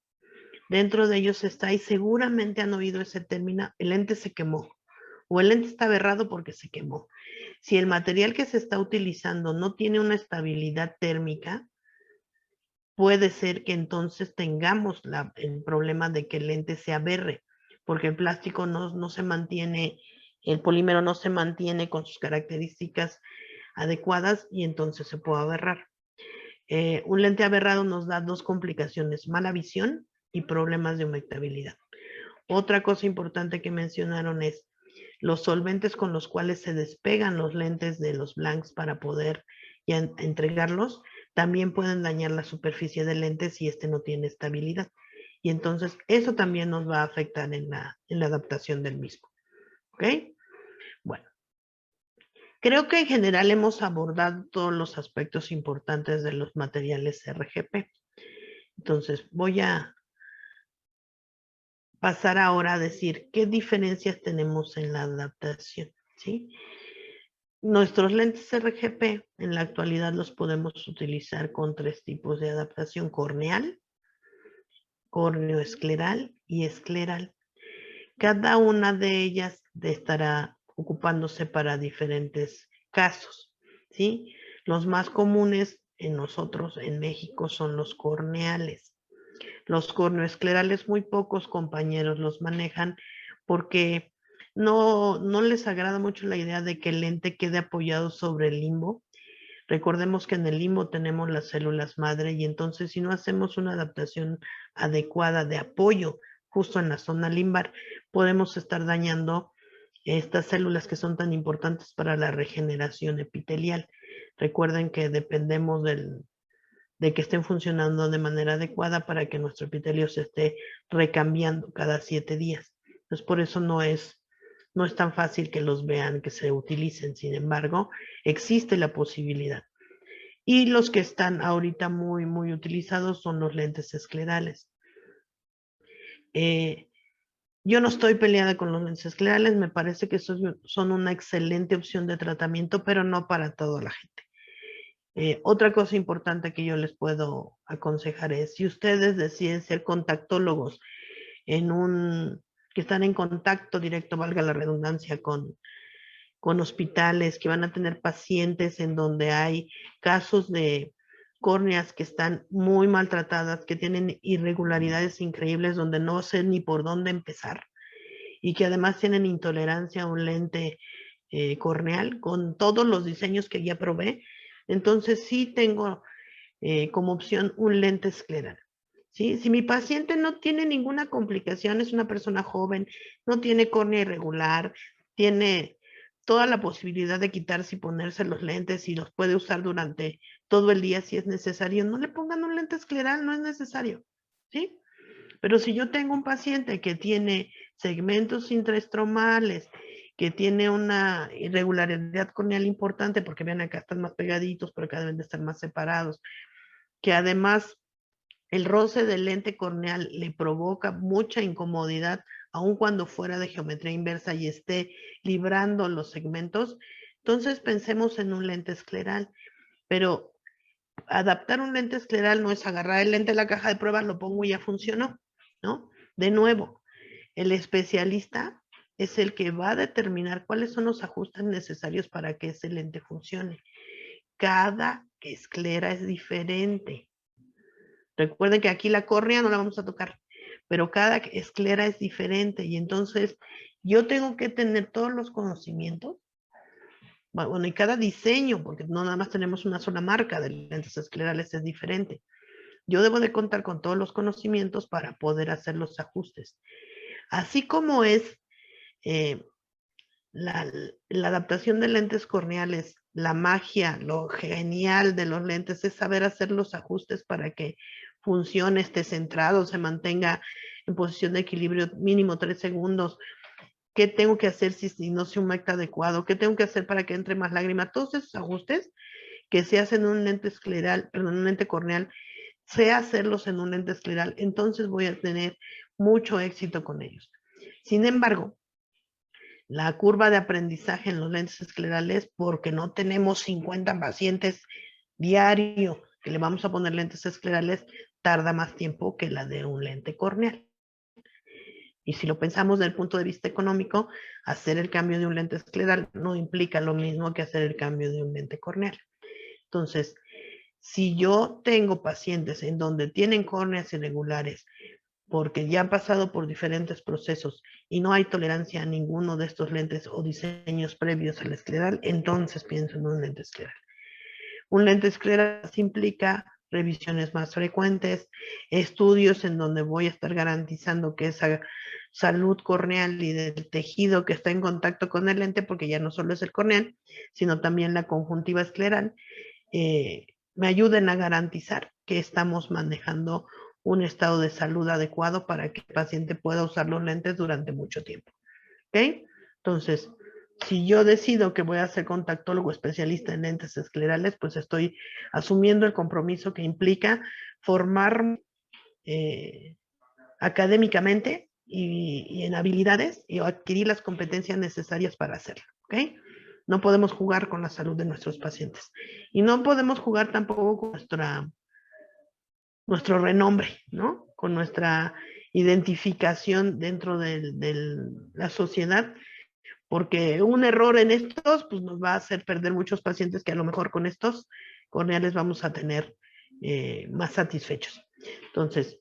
Dentro de ellos está, y seguramente han oído ese término, el lente se quemó o el lente está aberrado porque se quemó. Si el material que se está utilizando no tiene una estabilidad térmica, puede ser que entonces tengamos el problema de que el lente se aberre, porque el plástico no se mantiene, el polímero no se mantiene con sus características adecuadas y entonces se puede aberrar. Un lente aberrado nos da dos complicaciones, mala visión y problemas de humectabilidad. Otra cosa importante que mencionaron es los solventes con los cuales se despegan los lentes de los blanks para poder ya entregarlos, también pueden dañar la superficie del lente si este no tiene estabilidad. Y entonces eso también nos va a afectar en la adaptación del mismo. ¿Ok? Bueno. Creo que en general hemos abordado todos los aspectos importantes de los materiales RGP. Entonces voy a pasar ahora a decir qué diferencias tenemos en la adaptación, ¿sí? Nuestros lentes RGP en la actualidad los podemos utilizar con tres tipos de adaptación: corneal, córneo-escleral y escleral. Cada una de ellas estará ocupándose para diferentes casos, ¿sí? Los más comunes en nosotros en México son los corneales. Los corneoesclerales muy pocos compañeros los manejan porque no les agrada mucho la idea de que el lente quede apoyado sobre el limbo. Recordemos que en el limbo tenemos las células madre y entonces si no hacemos una adaptación adecuada de apoyo justo en la zona limbar, podemos estar dañando estas células que son tan importantes para la regeneración epitelial. Recuerden que dependemos de que estén funcionando de manera adecuada para que nuestro epitelio se esté recambiando cada 7 días. Entonces, por eso no es tan fácil que los vean, que se utilicen. Sin embargo, existe la posibilidad. Y los que están ahorita muy, muy utilizados son los lentes esclerales. Yo no estoy peleada con los lentes esclerales, me parece que son una excelente opción de tratamiento, pero no para toda la gente. Otra cosa importante que yo les puedo aconsejar es, si ustedes deciden ser contactólogos que están en contacto directo, valga la redundancia, con hospitales, que van a tener pacientes en donde hay casos de córneas que están muy maltratadas, que tienen irregularidades increíbles donde no sé ni por dónde empezar y que además tienen intolerancia a un lente corneal con todos los diseños que ya probé. Entonces sí tengo como opción un lente escleral. ¿Sí? Si mi paciente no tiene ninguna complicación, es una persona joven, no tiene córnea irregular, tiene toda la posibilidad de quitarse y ponerse los lentes y los puede usar durante todo el día si es necesario, no le pongan un lente escleral, no es necesario. ¿Sí? Pero si yo tengo un paciente que tiene segmentos intraestromales, que tiene una irregularidad corneal importante, porque vean acá están más pegaditos, pero acá deben de estar más separados, que además el roce del lente corneal le provoca mucha incomodidad, aun cuando fuera de geometría inversa y esté librando los segmentos, entonces pensemos en un lente escleral. Pero adaptar un lente escleral no es agarrar el lente de la caja de pruebas, lo pongo y ya funcionó, ¿no? De nuevo, el especialista es el que va a determinar cuáles son los ajustes necesarios para que ese lente funcione. Cada esclera es diferente. Recuerden que aquí la córnea no la vamos a tocar, pero cada esclera es diferente y entonces yo tengo que tener todos los conocimientos, bueno, y cada diseño, porque no nada más tenemos una sola marca de lentes esclerales, es diferente. Yo debo de contar con todos los conocimientos para poder hacer los ajustes. Así como es la adaptación de lentes corneales, la magia, lo genial de los lentes es saber hacer los ajustes para que funcione, esté centrado, se mantenga en posición de equilibrio mínimo 3 segundos. ¿Qué tengo que hacer si no se humecta adecuado? ¿Qué tengo que hacer para que entre más lágrima? Todos esos ajustes que se hacen en un lente escleral, perdón, un lente corneal, sé hacerlos en un lente escleral, entonces voy a tener mucho éxito con ellos. Sin embargo, La curva de aprendizaje en los lentes esclerales, porque no tenemos 50 pacientes diario que le vamos a poner lentes esclerales, tarda más tiempo que la de un lente corneal. Y si lo pensamos desde el punto de vista económico, hacer el cambio de un lente escleral no implica lo mismo que hacer el cambio de un lente corneal. Entonces, si yo tengo pacientes en donde tienen córneas irregulares porque ya han pasado por diferentes procesos y no hay tolerancia a ninguno de estos lentes o diseños previos al escleral, entonces pienso en un lente escleral. Un lente escleral implica revisiones más frecuentes, estudios en donde voy a estar garantizando que esa salud corneal y del tejido que está en contacto con el lente, porque ya no solo es el corneal, sino también la conjuntiva escleral, me ayuden a garantizar que estamos manejando un estado de salud adecuado para que el paciente pueda usar los lentes durante mucho tiempo. ¿Ok? Entonces, si yo decido que voy a ser contactólogo especialista en lentes esclerales, pues estoy asumiendo el compromiso que implica formar académicamente y en habilidades y adquirir las competencias necesarias para hacerlo. ¿Ok? No podemos jugar con la salud de nuestros pacientes. Y no podemos jugar tampoco con nuestro renombre, ¿no? Con nuestra identificación dentro de la sociedad, porque un error en estos pues nos va a hacer perder muchos pacientes que a lo mejor con estos corneales vamos a tener más satisfechos. Entonces,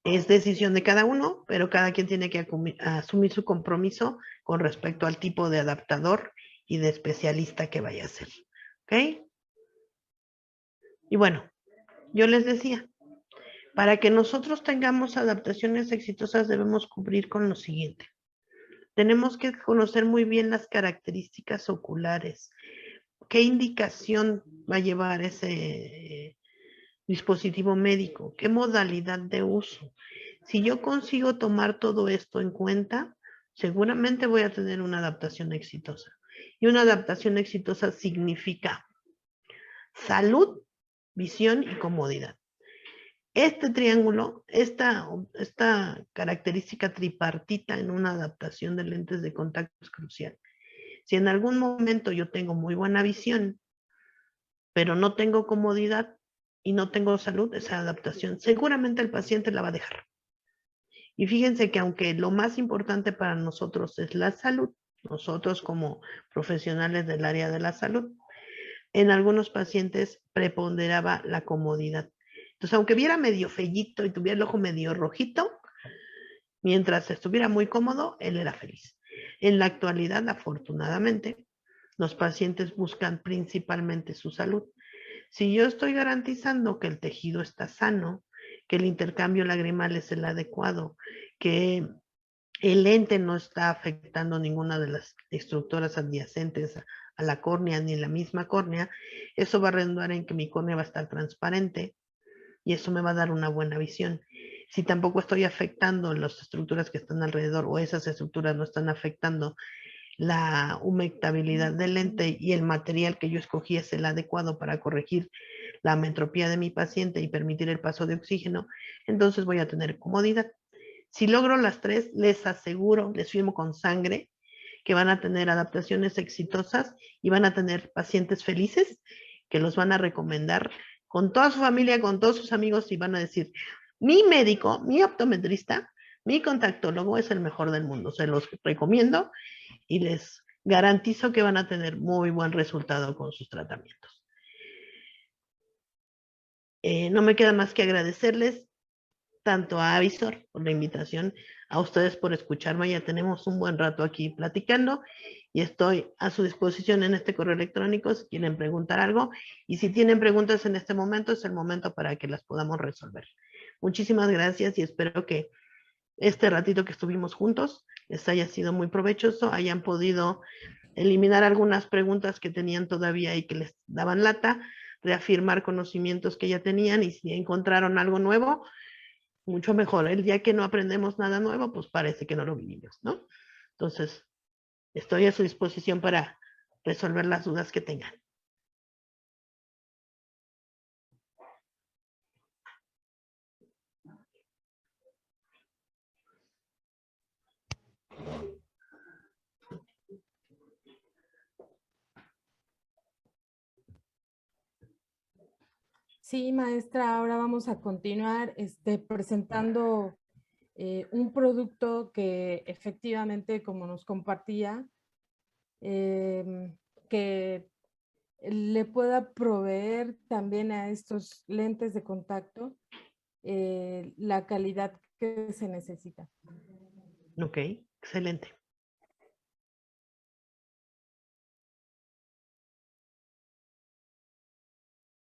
es decisión de cada uno, pero cada quien tiene que asumir su compromiso con respecto al tipo de adaptador y de especialista que vaya a ser. ¿Ok? Y bueno, yo les decía, para que nosotros tengamos adaptaciones exitosas debemos cubrir con lo siguiente. Tenemos que conocer muy bien las características oculares. ¿Qué indicación va a llevar ese dispositivo médico? ¿Qué modalidad de uso? Si yo consigo tomar todo esto en cuenta, seguramente voy a tener una adaptación exitosa. Y una adaptación exitosa significa salud, visión y comodidad. Este triángulo, esta característica tripartita en una adaptación de lentes de contacto es crucial. Si en algún momento yo tengo muy buena visión, pero no tengo comodidad y no tengo salud, esa adaptación seguramente el paciente la va a dejar. Y fíjense que aunque lo más importante para nosotros es la salud, nosotros como profesionales del área de la salud, en algunos pacientes preponderaba la comodidad. Entonces, aunque viera medio fellito y tuviera el ojo medio rojito, mientras estuviera muy cómodo, él era feliz. En la actualidad, afortunadamente, los pacientes buscan principalmente su salud. Si yo estoy garantizando que el tejido está sano, que el intercambio lagrimal es el adecuado, que el lente no está afectando ninguna de las estructuras adyacentes a la córnea ni la misma córnea, eso va a redundar en que mi córnea va a estar transparente y eso me va a dar una buena visión. Si tampoco estoy afectando las estructuras que están alrededor o esas estructuras no están afectando la humectabilidad del lente y el material que yo escogí es el adecuado para corregir la ametropía de mi paciente y permitir el paso de oxígeno, entonces voy a tener comodidad. Si logro las tres, les aseguro, les firmo con sangre, que van a tener adaptaciones exitosas y van a tener pacientes felices que los van a recomendar con toda su familia, con todos sus amigos y van a decir, mi médico, mi optometrista, mi contactólogo es el mejor del mundo. Se los recomiendo y les garantizo que van a tener muy buen resultado con sus tratamientos. No me queda más que agradecerles tanto a Avisor por la invitación, a ustedes por escucharme. Ya tenemos un buen rato aquí platicando y estoy a su disposición en este correo electrónico si quieren preguntar algo. Y si tienen preguntas en este momento, es el momento para que las podamos resolver. Muchísimas gracias y espero que este ratito que estuvimos juntos les haya sido muy provechoso, hayan podido eliminar algunas preguntas que tenían todavía y que les daban lata, reafirmar conocimientos que ya tenían y si encontraron algo nuevo, mucho mejor. El día que no aprendemos nada nuevo, pues parece que no lo vivimos, ¿no? Entonces, estoy a su disposición para resolver las dudas que tengan. Sí, maestra, ahora vamos a continuar presentando un producto que efectivamente, como nos compartía, que le pueda proveer también a estos lentes de contacto la calidad que se necesita. Ok, excelente.